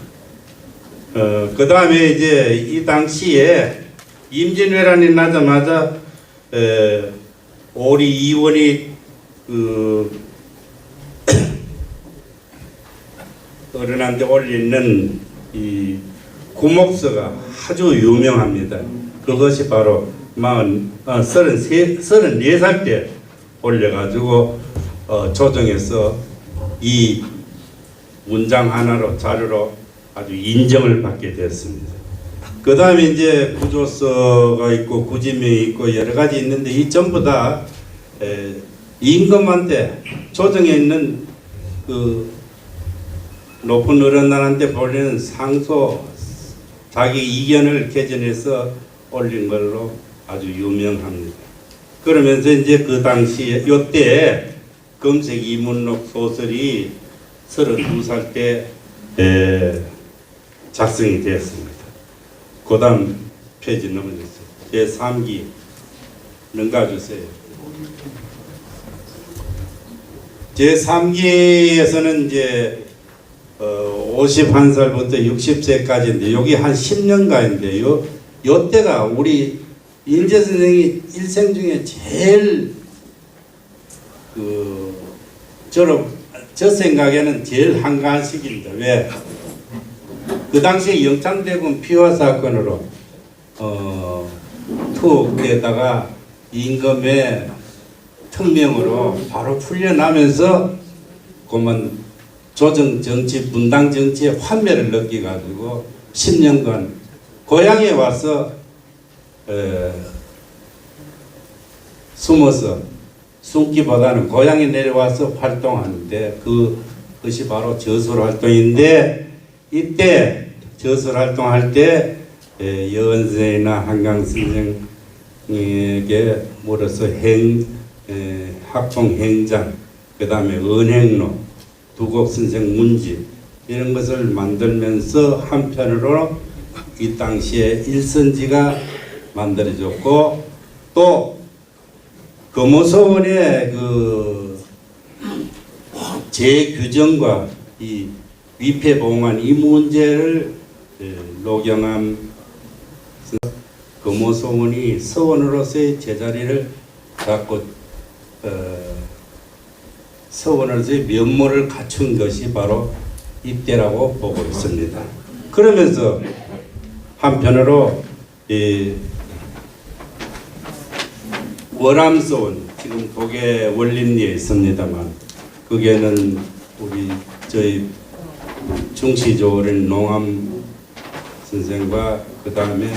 그 다음에 이제 이 당시에 임진왜란이 나자마자 우리 이원이 그 어른한테 올리는 이 구목서가 아주 유명합니다. 그것이 바로 34살 때 올려가지고 조정해서 이 문장 하나로 자료로 아주 인정을 받게 되었습니다. 그 다음에 이제 구조서가 있고 구지명이 있고 여러 가지 있는데 이 전부 다 임금한테 조정에 있는 그 높은 어른들한테 보내는 상소 자기 이견을 개전해서 올린 걸로 아주 유명합니다. 그러면서 이제 그 당시에 요때 검색 이문록 소설이 32살 때 작성이 되었습니다. 그 다음 페이지 넘어졌어요. 제3기 넘가주세요. 제3기에서는 이제 51살부터 60세까지인데 여기 한 10년간인데요. 요때가 우리 인재 선생이 일생 중에 제일 저 생각에는 제일 한가한 시기입니다. 왜? 그 당시에 영창대군 피화 사건으로 투옥되다가 임금의 특명으로 바로 풀려나면서 그만 조정 정치, 분당 정치의 환멸을 느껴가지고 10년간 고향에 와서 숨어서 숨기보다는 고향에 내려와서 활동하는데 그것이 바로 저술 활동인데 이때 저술 활동할 때 여은 선생이나 한강 선생에게 물어서 학동 행장 그 다음에 은행로 두곡 선생 문집 이런 것을 만들면서 한편으로 이 당시에 일선지가 만들어졌고 또 금호서원의 그 재규정과 이 위패봉안 이 문제를 노경암 금호서원이 서원으로서의 제자리를 갖고 서원으로서의 면모를 갖춘 것이 바로 이때라고 보고 있습니다. 그러면서 한편으로 월암서원 지금 그게 원림리에 있습니다만 그게는 우리 저희 중시조어린 농암 선생과 그 다음에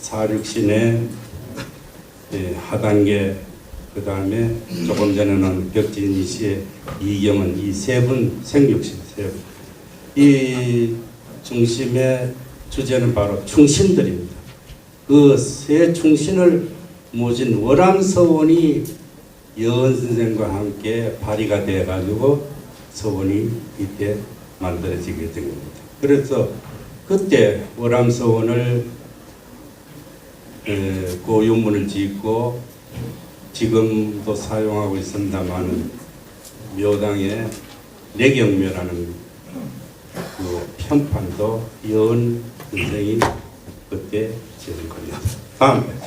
사륙신의 하단계 그 다음에 조금 전에는 벽진희 씨의 이경은 이 세 분 생육신 세 분. 이 중심의 주제는 바로 충신들입니다. 그 세 충신을 모진 월암서원이 여은 선생과 함께 발의가 되어 가지고 서원이 이때 만들어지게 된 겁니다. 그래서 그때 월암서원을 고유문을 짓고 지금도 사용하고 있습니다만은 묘당에 내경묘라는 그 편판도 여은 선생이 그때 지은 겁니다. 다음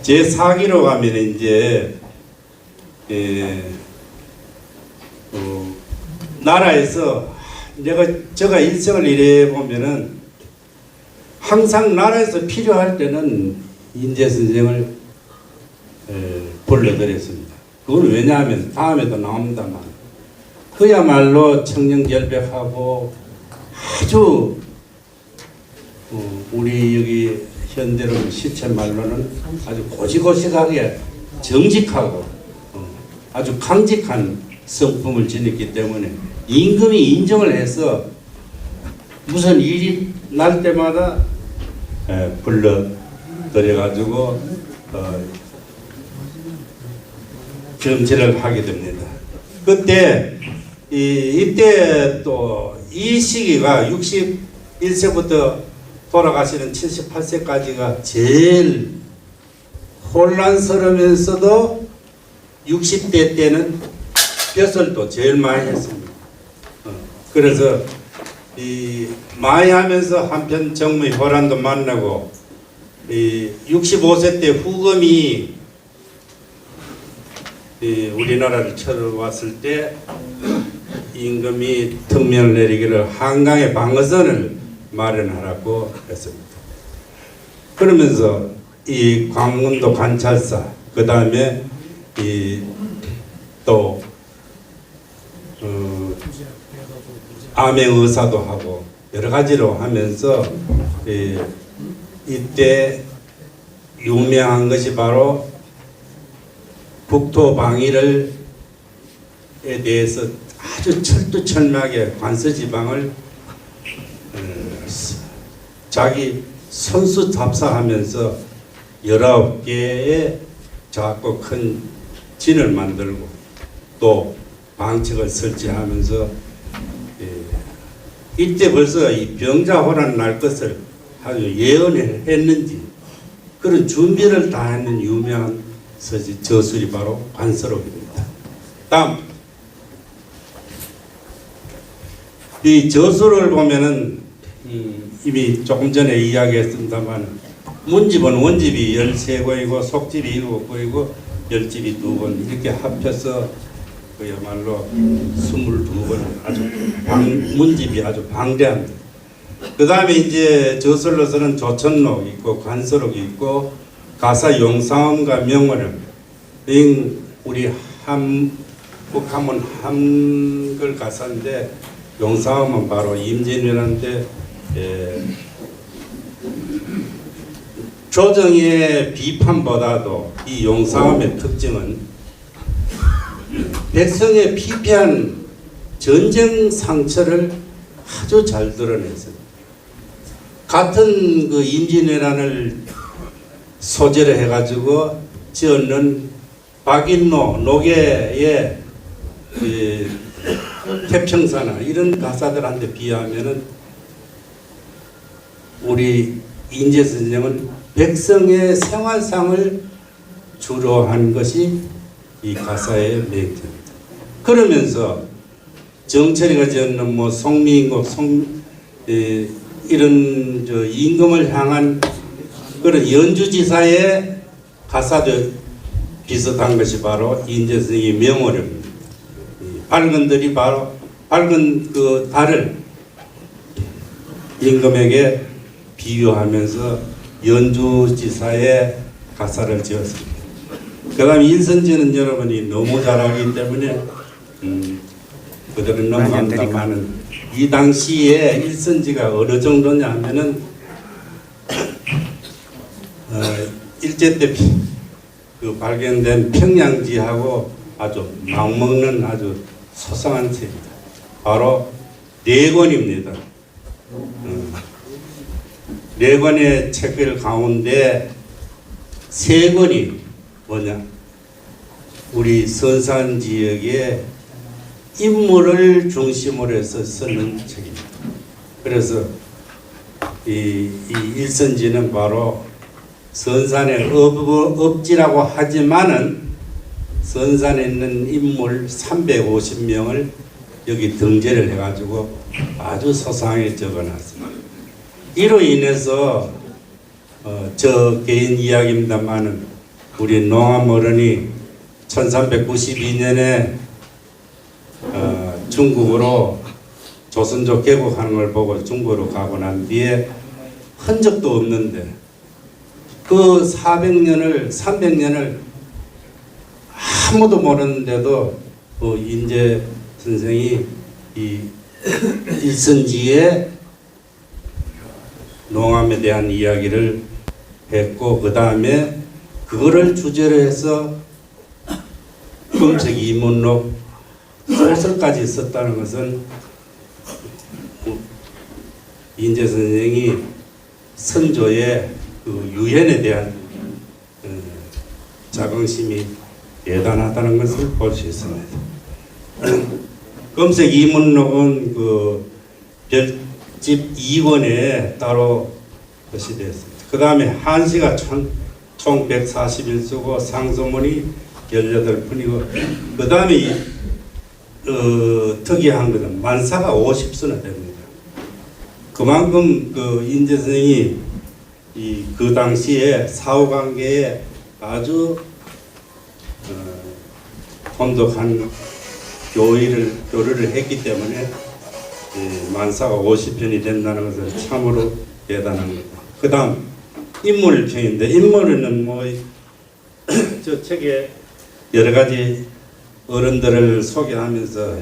제4기로 가면 이제 나라에서 제가 일생을 일해 보면은 항상 나라에서 필요할 때는 인재 선생을 불러드렸습니다. 그건 왜냐하면 다음에도 나옵니다만 그야말로 청렴결백하고 아주 우리 여기 현대로 시체 말로는 아주 고지고식하게 정직하고 아주 강직한 성품을 지녔기 때문에 임금이 인정을 해서 무슨 일이 날 때마다 불러들여가지고 정치를 하게 됩니다. 그때 이때 또 이 시기가 61세부터 돌아가시는 78세까지가 제일 혼란스러우면서도 60대 때는 벼슬도 제일 많이 했습니다. 그래서 이 많이 하면서 한편 정의 호란도 만나고 65세 때 후금이 우리나라를 쳐들어왔을 때 임금이 특명을 내리기를 한강의 방어선을 마련하라고 했습니다. 그러면서 이 광문도 관찰사, 그 다음에 또 암행의사도 하고 여러 가지로 하면서 이때 유명한 것이 바로 국토 방위를 에 대해서 아주 철두철미하게 관서지방을 자기 손수 잡사하면서 19개의 작고 큰 진을 만들고 또 방책을 설치하면서 이때 벌써 이 병자호란 날 것을 아주 예언했는지 그런 준비를 다 했는 유명한 저술이 바로 관서록입니다. 다음 이 저술을 보면은 이미 조금 전에 이야기했습니다만 문집은 원집이 13권이고 속집이 7권이고 열집이 2권 이렇게 합해서 그야말로 22권 아주 문집이 아주 방대합니다. 그 다음에 이제 저술로서는 조천록 있고 관서록이 있고 가사 용상음과 명월음 우리 한국하면 한글 가사인데 용상음은 바로 임진왜란때 조정의 비판보다도 이 용상음의 특징은 백성의 피폐한 전쟁 상처를 아주 잘 드러냈습니다. 같은 그 임진왜란을 소재로 해가지고 지었는 박인노 노계의 태평사나 이런 가사들한테 비하면은 우리 인제선생은 백성의 생활상을 주로 한 것이 이 가사의 맥입니다. 그러면서 정철이가 지었는 뭐 송미인곡 이런 임금을 향한 그런 연주지사의 가사도 비슷한 것이 바로 인제선생의 명월입니다. 밝은들이 바로 밝은 그 달을 임금에게 비유하면서 연주지사의 가사를 지었습니다. 그 다음에 일선지는 여러분이 너무 잘하기 때문에 그들은 넘어간다마는 이 당시에 일선지가 어느 정도냐 하면은 일제 때 그 발견된 평양지하고 아주 맞먹는 아주 소상한 책입니다. 바로 4권입니다. 4권의 책들 가운데 3권이 뭐냐? 우리 선산 지역의 인물을 중심으로 해서 쓰는 책입니다. 그래서 이 일선지는 바로 선산의 업지라고 하지만은 선산에 있는 인물 350명을 여기 등재를 해가지고 아주 소상하게 적어놨습니다. 이로 인해서 저 개인 이야기입니다만은 우리 농암 어른이 1392년에 중국으로 조선족 개국하는 걸 보고 중국으로 가고 난 뒤에 흔적도 없는데 그 300년을 아무도 모르는데도 인제 선생이 이 일선지에 농암에 대한 이야기를 했고 그 다음에 그거를 주제로 해서 금책 이문록 소설까지 썼다는 것은 인제 선생이 선조의 그 유엔에 대한 자긍심이 대단하다는 것을 볼 수 있습니다. 금색 이문록은 그 별집 2권에 따로 것이 되었습니다. 그 다음에 한시가 총 141수고 상소문이 18분이고 그 다음에 특이한 것은 만사가 50수나 됩니다. 그만큼 그 인제 선생이 그 당시에 사후관계에 아주 혼독한 교류를 했기 때문에 만사가 50편이 된다는 것은 참으로 대단한 겁니다. 그 다음 인물평인데, 인물은 뭐 저 책에 여러 가지 어른들을 소개하면서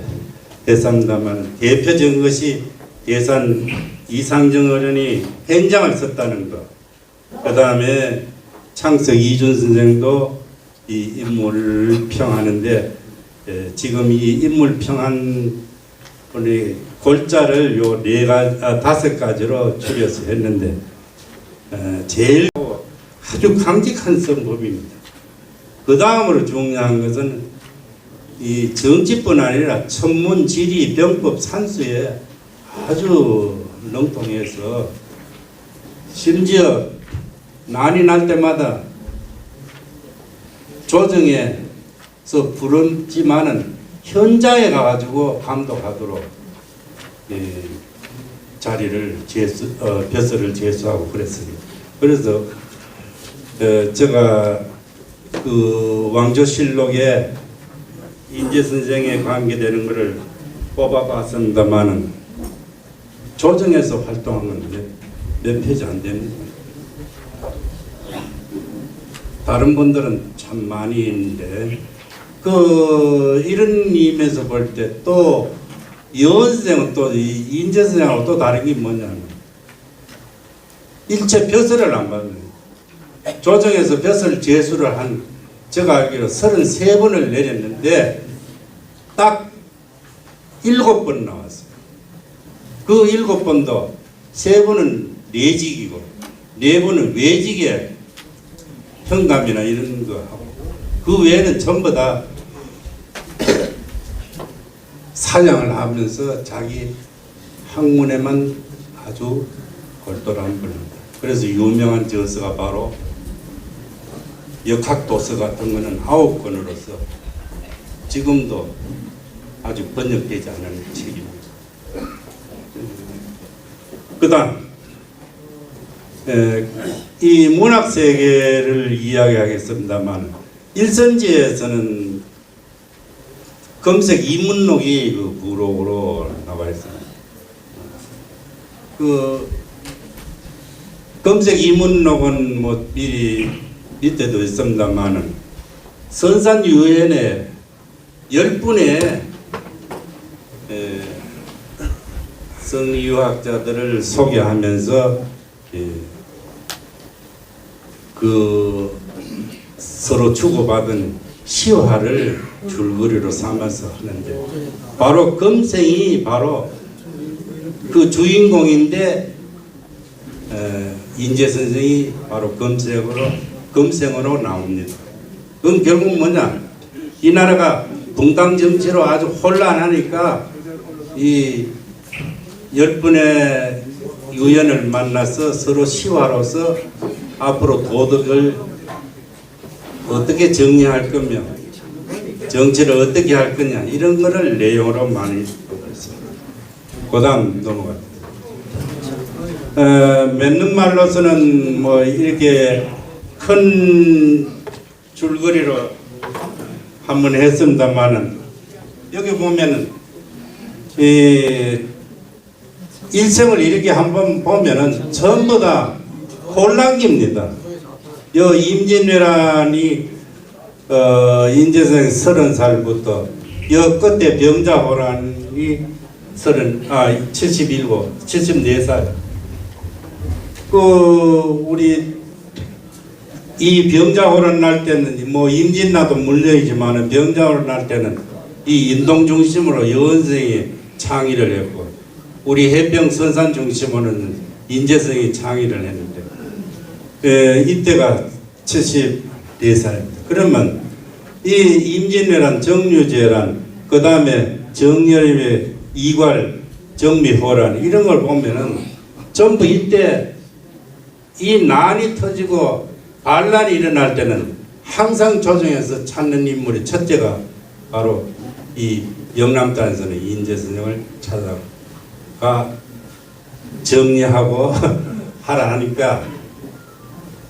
했습니다만, 대표적인 것이 예산 이상정 어른이 현장을 썼다는 것, 그 다음에 창석 이준 선생도 이 인물을 평하는데, 지금 이 인물 평한 분의 골자를 요 5가지로 줄여서 했는데, 제일 아주 강직한 성법입니다. 그 다음으로 중요한 것은 이 정치뿐 아니라 천문, 지리, 병법, 산수에 아주 능통해서 심지어 난이 날 때마다 조정에서 부르지만은 현장에 가가지고 감독하도록 자리를 벼슬을 제수하고 그랬습니다. 그래서 제가 그 왕조실록에 인재 선생에 관계되는 것을 뽑아봤습니다만은 조정에서 활동한 건 몇 페이지 안 됩니다. 다른 분들은 참 많이 있는데, 이런 의미에서 볼 때 또 여원 선생은 또 인재 선생하고 또 다른 게 뭐냐면 일체 벼슬을 안 받는, 조정에서 벼슬 제수를 한, 제가 알기로 33번을 내렸는데 딱 7번 나왔어요. 그 7번도 3번은 내직이고 4번은 외직에 현감이나 이런 거 하고, 그 외에는 전부 다 사냥을 하면서 자기 학문에만 아주 골똘한 분입니다. 그래서 유명한 저서가 바로 역학도서 같은 거는 9권으로서 지금도 아직 번역되지 않은 책입니다. 그 다음 이 문학세계를 이야기하겠습니다만, 일선지에서는 검색 이문록이 그 부록으로 나와 있습니다. 그 검색 이문록은 뭐 미리 밑에도 있습니다만은 선산유엔에 10분의 성유학자들을 소개하면서 그 서로 주고받은 시화를 줄거리로 삼아서 하는데, 바로 검생이 바로 그 주인공인데, 인재 선생이 바로 검생으로 나옵니다. 그건 결국 뭐냐, 이 나라가 붕당 정치로 아주 혼란하니까 이 10분의 유연을 만나서 서로 시화로서 앞으로 도덕을 어떻게 정리할 거며 정치를 어떻게 할 거냐, 이런 거를 내용으로 많이 보고 있습니다. 그 다음 넘어갑니다. 맺는 말로서는 뭐 이렇게 큰 줄거리로 한번 했습니다만은, 여기 보면은 이 일생을 이렇게 한번 보면은 전부 다 혼란기입니다. 요 임진왜란이 인재생 30살부터 요 끝에 병자호란이 74살. 우리 이 병자호란 날 때는 뭐 임진나도 물려이지만은 병자호란 날 때는 이 인동 중심으로 여원생이 창의를 했고, 우리 해병 선산 중심으로는 인재성이 창의를 했는데, 이때가 74살입니다. 그러면 이 임진왜란, 정류재란, 그 다음에 정열의 이괄, 정미호란, 이런 걸 보면은 전부 이때 이 난이 터지고 반란이 일어날 때는 항상 조정에서 찾는 인물이 첫째가 바로 이 영남단에서는 인재 선생을 찾아가 정리하고 하라 하니까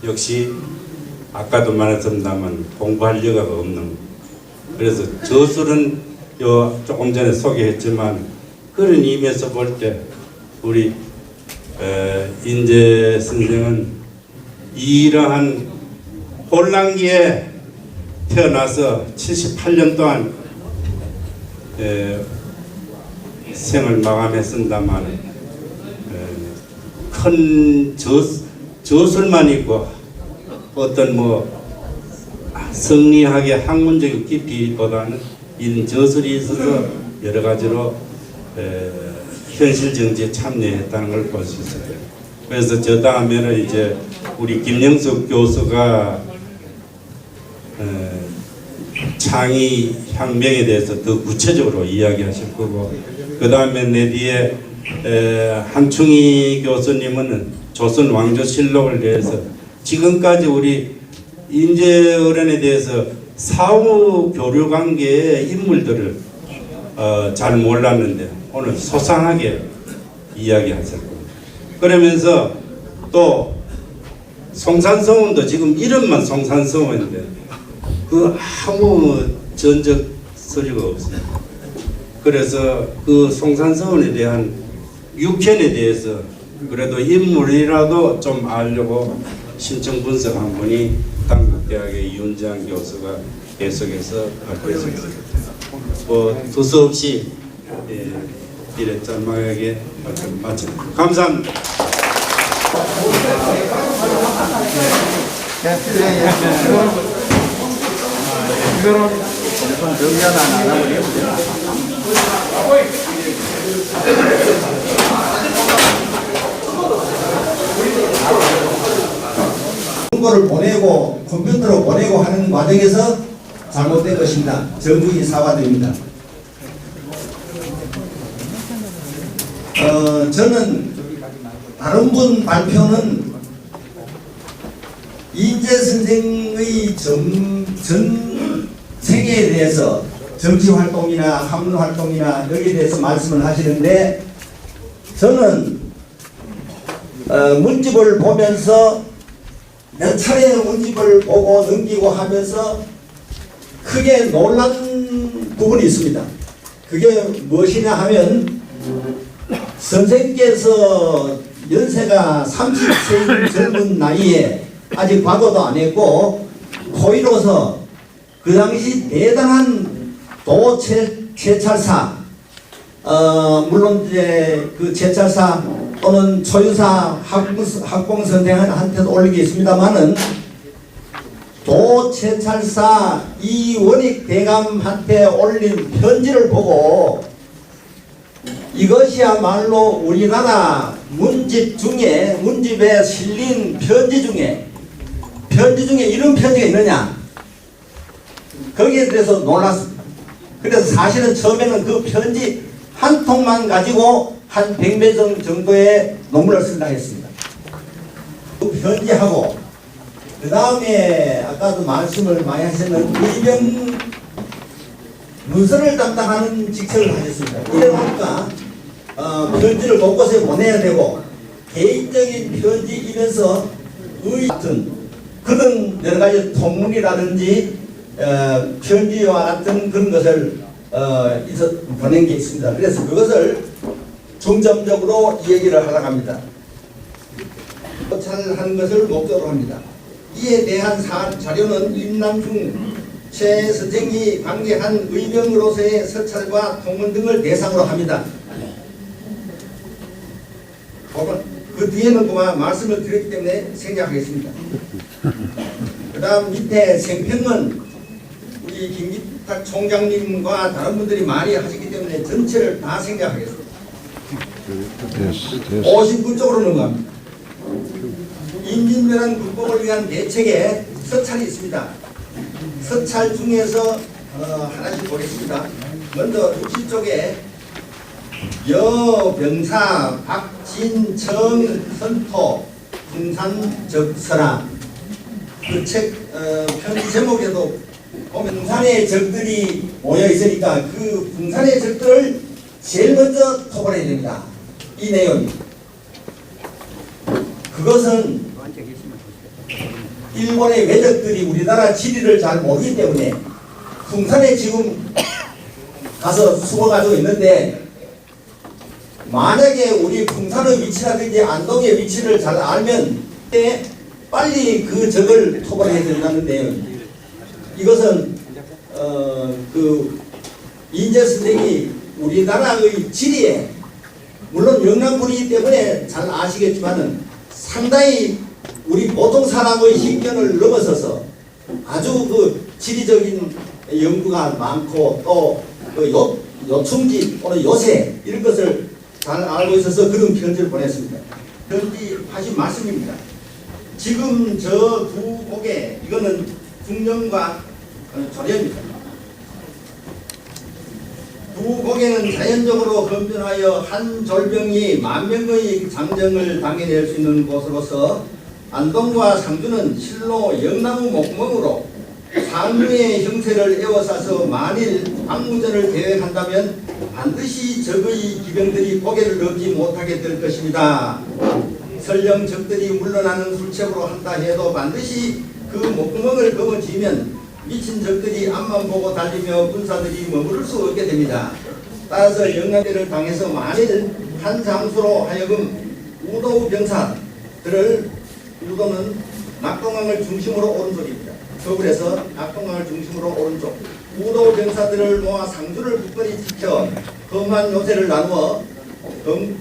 역시 아까도 말했습니다만 공부할 여가가 없는, 그래서 저술은 조금 전에 소개했지만 그런 의미에서 볼 때 우리 인재 선생은 이러한 혼란기에 태어나서 78년 동안 생을 마감했습니다만 큰 저술만 있고 어떤 성리학의 학문적인 깊이보다는 이런 저술이 있어서 여러 가지로 현실 정치에 참여했다는 걸 볼 수 있어요. 그래서 저 다음에는 이제 우리 김영숙 교수가 창의 혁명에 대해서 더 구체적으로 이야기하실 거고, 그 다음에 내 뒤에 한충희 교수님은 조선 왕조실록을 대해서 지금까지 우리 인재어른에 대해서 사후 교류 관계의 인물들을 잘 몰랐는데 오늘 소상하게 이야기하실 겁니다. 그러면서 또 송산서원도 지금 이름만 송산서원인데 그 아무 전적 서류가 없어요. 그래서 그 송산서원에 대한 육현에 대해서 그래도 인물이라도 좀 알려고 신청 분석한 분이 당국대학의 이윤장 교수가 계속해서 발표했습니다. 두서없이 이래 짤막하게 발표를 마칩니다. 감사합니다. 이거는 정리하나 안 하고 정보를 보내고 컴퓨터로 보내고 하는 과정에서 잘못된 것입니다. 정부이 사과드립니다. 저는 다른 분 발표는 인재 선생의 전 생애에 대해서 정치 활동이나 학문 활동이나 여기에 대해서 말씀을 하시는데, 저는 문집을 보면서 몇 차례 문집을 보고 넘기고 하면서 크게 놀란 부분이 있습니다. 그게 무엇이냐 하면, 선생께서 연세가 30세인 젊은 나이에 아직 과거도 안 했고 고의로서 그 당시 대단한 도채찰사, 물론 이제 그 채찰사 또는 초유사 학봉 선생한테도 올리겠습니다만은 도채찰사 이원익 대감한테 올린 편지를 보고 이것이야말로 우리나라 문집 중에, 문집에 실린 편지 중에 이런 편지가 있느냐, 거기에 대해서 놀랐습니다. 그래서 사실은 처음에는 그 편지 한 통만 가지고 한 100매 정도의 논문을 쓴다 했습니다. 그 편지하고 그 다음에 아까도 말씀을 많이 하셨는 의병 문서를 담당하는 직책을 하셨습니다. 이래보니까 편지를 곳곳에 보내야 되고 개인적인 편지이면서 같은 그런 여러 가지 통문이라든지 편지와 같은 그런 것을 보낸 게 있습니다. 그래서 그것을 중점적으로 얘기를 하려고 합니다. 도찰하는 것을 목적으로 합니다. 이에 대한 자료는 임남중 최 선생이 관계한 의병으로서의 서찰과 통문 등을 대상으로 합니다. 그 뒤에는 그만 말씀을 드렸기 때문에 생략하겠습니다. 그 다음 밑에 생평은 우리 김기탁 총장님과 다른 분들이 많이 하셨기 때문에 전체를 다 생략하겠습니다. 50분 쪽으로 넘어갑니다. 임진왜란 극복을 위한 대책에 서찰이 있습니다. 서찰 중에서 하나씩 보겠습니다. 먼저 60쪽에 여병사 박진청 선토 풍산적설화, 그 책 편지 제목에도 보면 풍산의 적들이 모여 있으니까 그 풍산의 적들을 제일 먼저 토벌해야 됩니다. 이 내용이. 그것은 일본의 외적들이 우리나라 지리를 잘 모르기 때문에 풍산에 지금 가서 숨어가지고 있는데, 만약에 우리 풍산의 위치라든지 안동의 위치를 잘 알면 빨리 그 적을 토벌해야 된다는데요. 이것은 그 인재 선생이 우리나라의 지리에, 물론 영남군이기 때문에 잘 아시겠지만은 상당히 우리 보통 사람의 식견을 넘어서서 아주 그 지리적인 연구가 많고 또그 요충지 또는 요새 이런 것을 잘 알고 있어서 그런 편지를 보냈습니다. 편지 하신 말씀입니다. 지금 저 두 곡에 이거는 중령과 조례입니다. 두 곡에는 자연적으로 건변하여 한 졸병이 만 명의 장정을 당해낼 수 있는 곳으로서 안동과 상주는 실로 영나무 목멍으로 상류의 형세를 에워싸서 만일 방무전을 계획한다면 반드시 적의 기병들이 고개를 넘지 못하게 될 것입니다. 설령 적들이 물러나는 술책으로 한다 해도 반드시 그 목구멍을 검어지면 미친 적들이 앞만 보고 달리며 군사들이 머무를 수 없게 됩니다. 따라서 영남대를 당해서 만일 한 장수로 하여금 우도 병사들을, 우도는 낙동강을 중심으로 오른쪽입니다. 서울에서 낙동강을 중심으로 오른쪽, 우도 병사들을 모아 상주를 굳건히 지켜 험한 요새를 나누어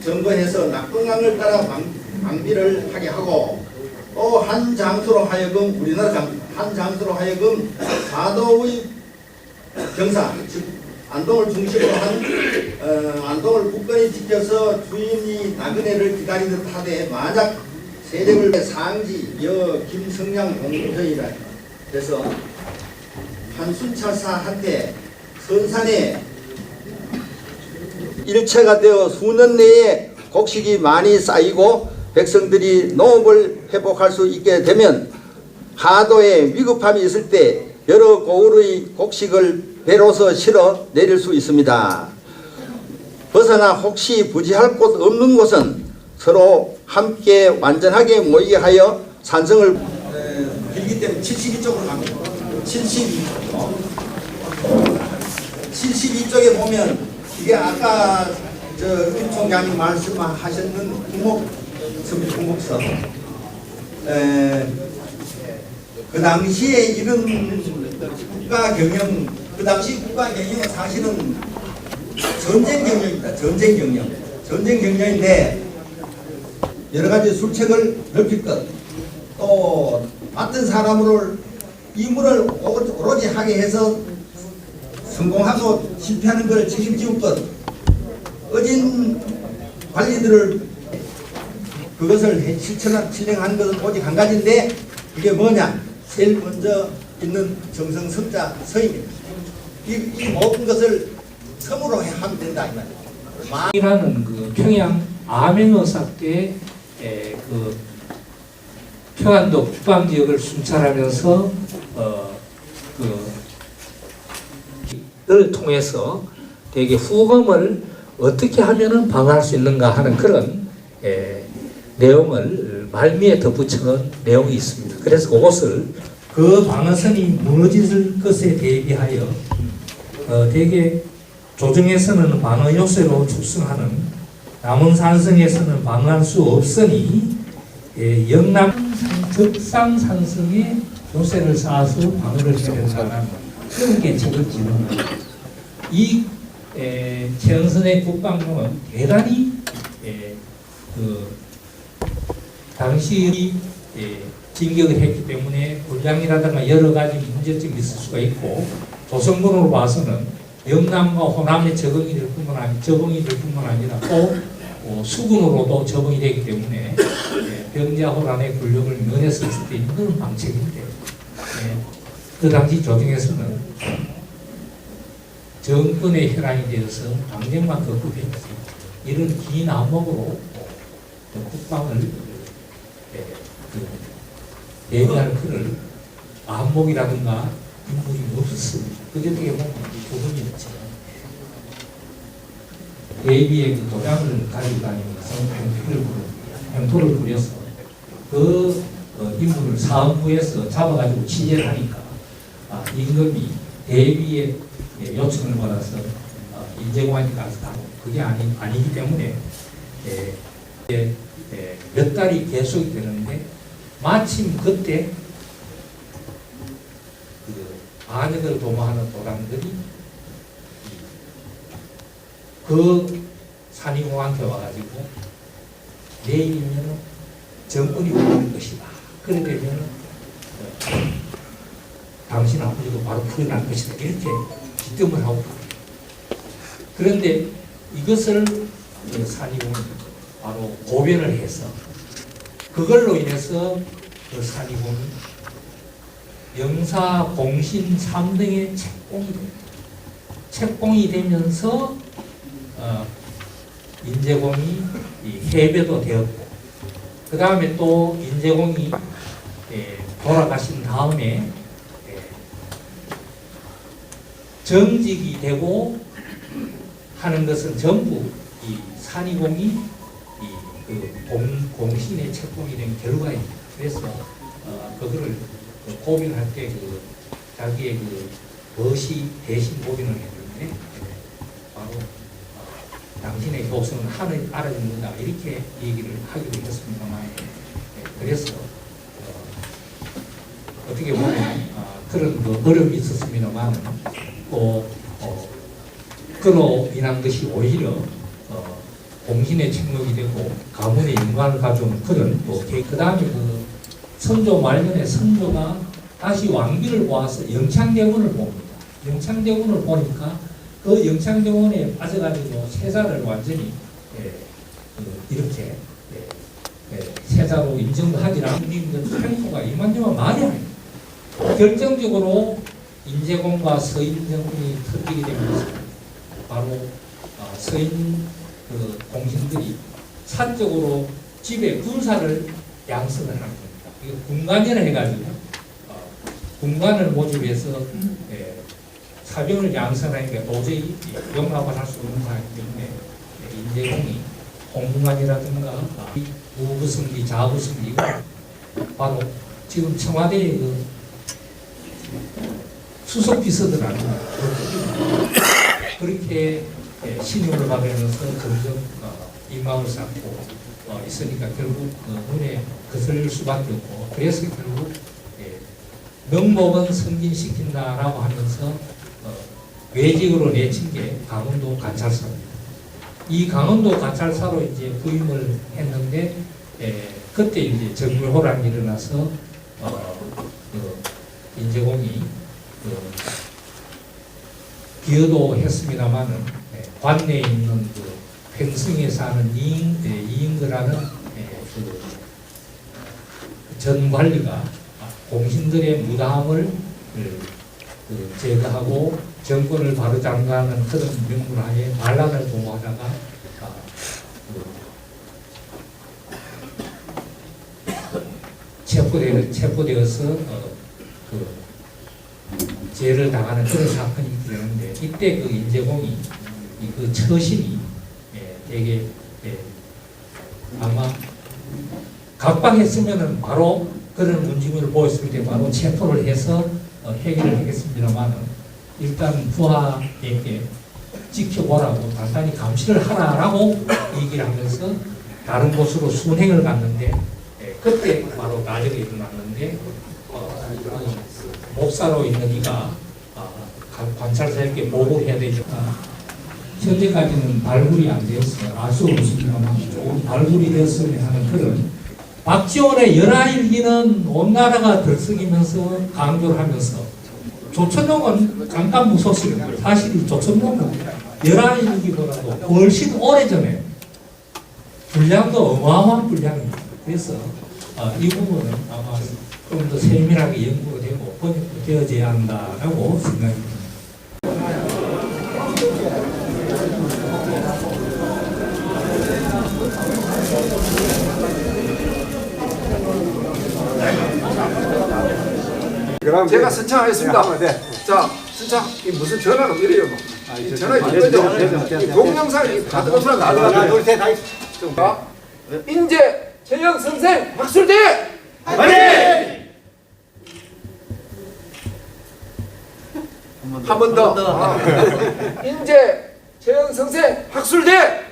점거해서 낙동강을 따라 방비를 하게 하고, 또 한 장수로 하여금 우리나라 한 장수로 하여금 사도의 병사, 즉 안동을 중심으로 한 안동을 굳건히 지켜서 주인이 나그네를 기다리듯 하되, 만약 세력을 상지 여 김성량 공주이라 그래서 한순차사한테 선산에 일체가 되어 수년 내에 곡식이 많이 쌓이고 백성들이 농업을 회복할 수 있게 되면 하도에 위급함이 있을 때 여러 고을의 곡식을 배로서 실어 내릴 수 있습니다. 벗어나 혹시 부지할 곳 없는 곳은 서로 함께 완전하게 모이게 하여 산성을 빌기 때문에 72쪽으로 갑니다. 72쪽에 보면 이게 아까 윤 총장님 말씀하셨는 국목서, 그 당시에 이런 국가 경영, 그 당시 국가 경영은 사실은 전쟁 경영입니다. 전쟁 경영인데 여러 가지 술책을 넓힐 것, 또 맡은 사람을 임무를 오로지 하게 해서 성공하고 실패하는 걸 책임지울 것, 어진 관리들을 그것을 실행하는 것은 오직 한 가지인데, 그게 뭐냐? 제일 먼저 있는 정성성자 서입니다. 이 모든 것을 섬으로 하면 된다 이 말이에요. 이라는 그 평양 아맹어사 때 그 평안도 국방 지역을 순찰하면서 를 통해서 되게 후금을 어떻게 하면은 방어할 수 있는가 하는 그런 내용을 말미에 덧붙여놓은 내용이 있습니다. 그래서 그것을 그 방어선이 무너질 것에 대비하여 대개 조정에서는 방어 요새로 축성하는 남원 산성에서는 방어할 수 없으니 영남 적상 산성에 요새를 쌓아서 방어를 해야 된다는 그런 계책을 지원합니다. 이 최은선의 국방부는 대단히 그 당시 진격을 했기 때문에 군량이라든가 여러 가지 문제점이 있을 수가 있고, 조선군으로 봐서는 영남과 호남의 적응이 될 뿐만 아니라 또 수군으로도 적응이 되기 때문에 병자호란의 권력을 면했을 수 있는 그런 방책인데, 그 당시 조정에서는 정권의 혈안이 되어서 강경만 거부했지, 이런 긴 암묵으로 국방을 대비할 그를 암묵이라든가 인물이 없었습니다. 그게 어떻게 보면 부분이었죠. 대비의 그 도장을 가지고 다니면서 행토를 부려서 그 인물을 사헌부에서 잡아가지고 취재를 하니까 임금이 대비의 요청을 받아서 인제공안이 가서 하고 그게 아니기 때문에 몇 달이 계속이 되는데 마침 그때 그 반역을 도모하는 도당들이 그 산이공한테 와가지고 내일이면 정권이 바뀔 것이다. 그래 되면 당신 아버지도 바로 풀어날 것이다. 이렇게 기뜸을 하고 그런데 이것을 산이공이 바로 고변을 해서 그걸로 인해서 그 산이공이 영사, 공신 3등의 책봉이 됩니다. 책봉이 되면서 인제공이 해배도 되었고 그 다음에 또 인제공이 돌아가신 다음에 정직이 되고 하는 것은 전부 이 산이공이 공신의 책봉이 된 결과입니다. 그래서 그거를 고민할 때 자기의 멋이 대신 고민을 했는데 바로 당신의 효성은 하늘 알아듣는다 이렇게 얘기를 하기도 했습니다만 그래서 어떻게 보면 그런 어려움이 있었습니다만 또 그로 인한 것이 오히려 공신의 책목이 되고 가문의 영광을 가져오는 그런 그 다음에 선조 말년에 선조가 다시 왕비를 보아서 영창대군을 봅니다. 영창대군을 보니까 그 영창대군에 빠져가지고 세자를 완전히 이렇게 세자로 인정도 하지 않는 행포가 이만저만 말이 아닙니다. 결정적으로 인제공과 서인정군이 터지게 되면서 바로 서인 공신들이 사적으로 집에 군사를 양성을 하는 겁니다. 이거 군관이라 해가지고 군관을 모집해서 사병을 양성하니까 도저히 용납을 할 수 없는 거기 때문에 인제공이 홍군관이라든가 우부승비, 자부승비가 바로 지금 청와대의 수석 비서들하고 그렇게 신임을 받으면서 점점 이마을 쌓고 있으니까 결국 눈에 거슬릴 수밖에 없고 그래서 결국 명목은 승진시킨다라고 하면서 외직으로 내친 게 강원도 관찰사입니다. 이 강원도 관찰사로 이제 부임을 했는데 그때 이제 정묘호란이 일어나서 인제공이 기여도 했습니다만은 관내에 있는 횡성에 사는 이인거라는 전 관리가 공신들의 무당을 제거하고 정권을 바로잡는 그런 명분하에 반란을 도모하다가 체포되어서 죄를 당하는 그런 사건이 되는데 이때 인제공이 처신이 되게 아마 각방했으면은 바로 그런 문지문을 보였을 때 바로 체포를 해서 해결을 하겠습니다만은 일단 부하에게 지켜보라고 단단히 감시를 하라라고 얘기를 하면서 다른 곳으로 순행을 갔는데 그때 바로 나중에 일어났는데 목사로 있는 이가 관찰사에게 보고를 해야 되죠. 현재까지는 발굴이 안 되었어요. 알 수 없습니다만 조금 발굴이 되었으면 하는 그런 박지원의 열하일기는 온 나라가 들썩이면서 강조를 하면서 조천룡은 잠깐 무소식입니다. 사실 조천룡은 열하일기보다도 훨씬 오래전에 분량도 어마어마한 분량입니다. 그래서 이 부분은 아마 좀 더 세밀하게 연구가 되고 번역도 되어져야 한다라고 생각이 듭니다. 그럼 제가 신청하겠습니다. 네. 자, 신청 이 무슨 전화로 이래요? 이 전화 이 동영상이 가득한 나가는 인제 최영 선생 박술대 한 번 더. 인제 재현 선생 학술대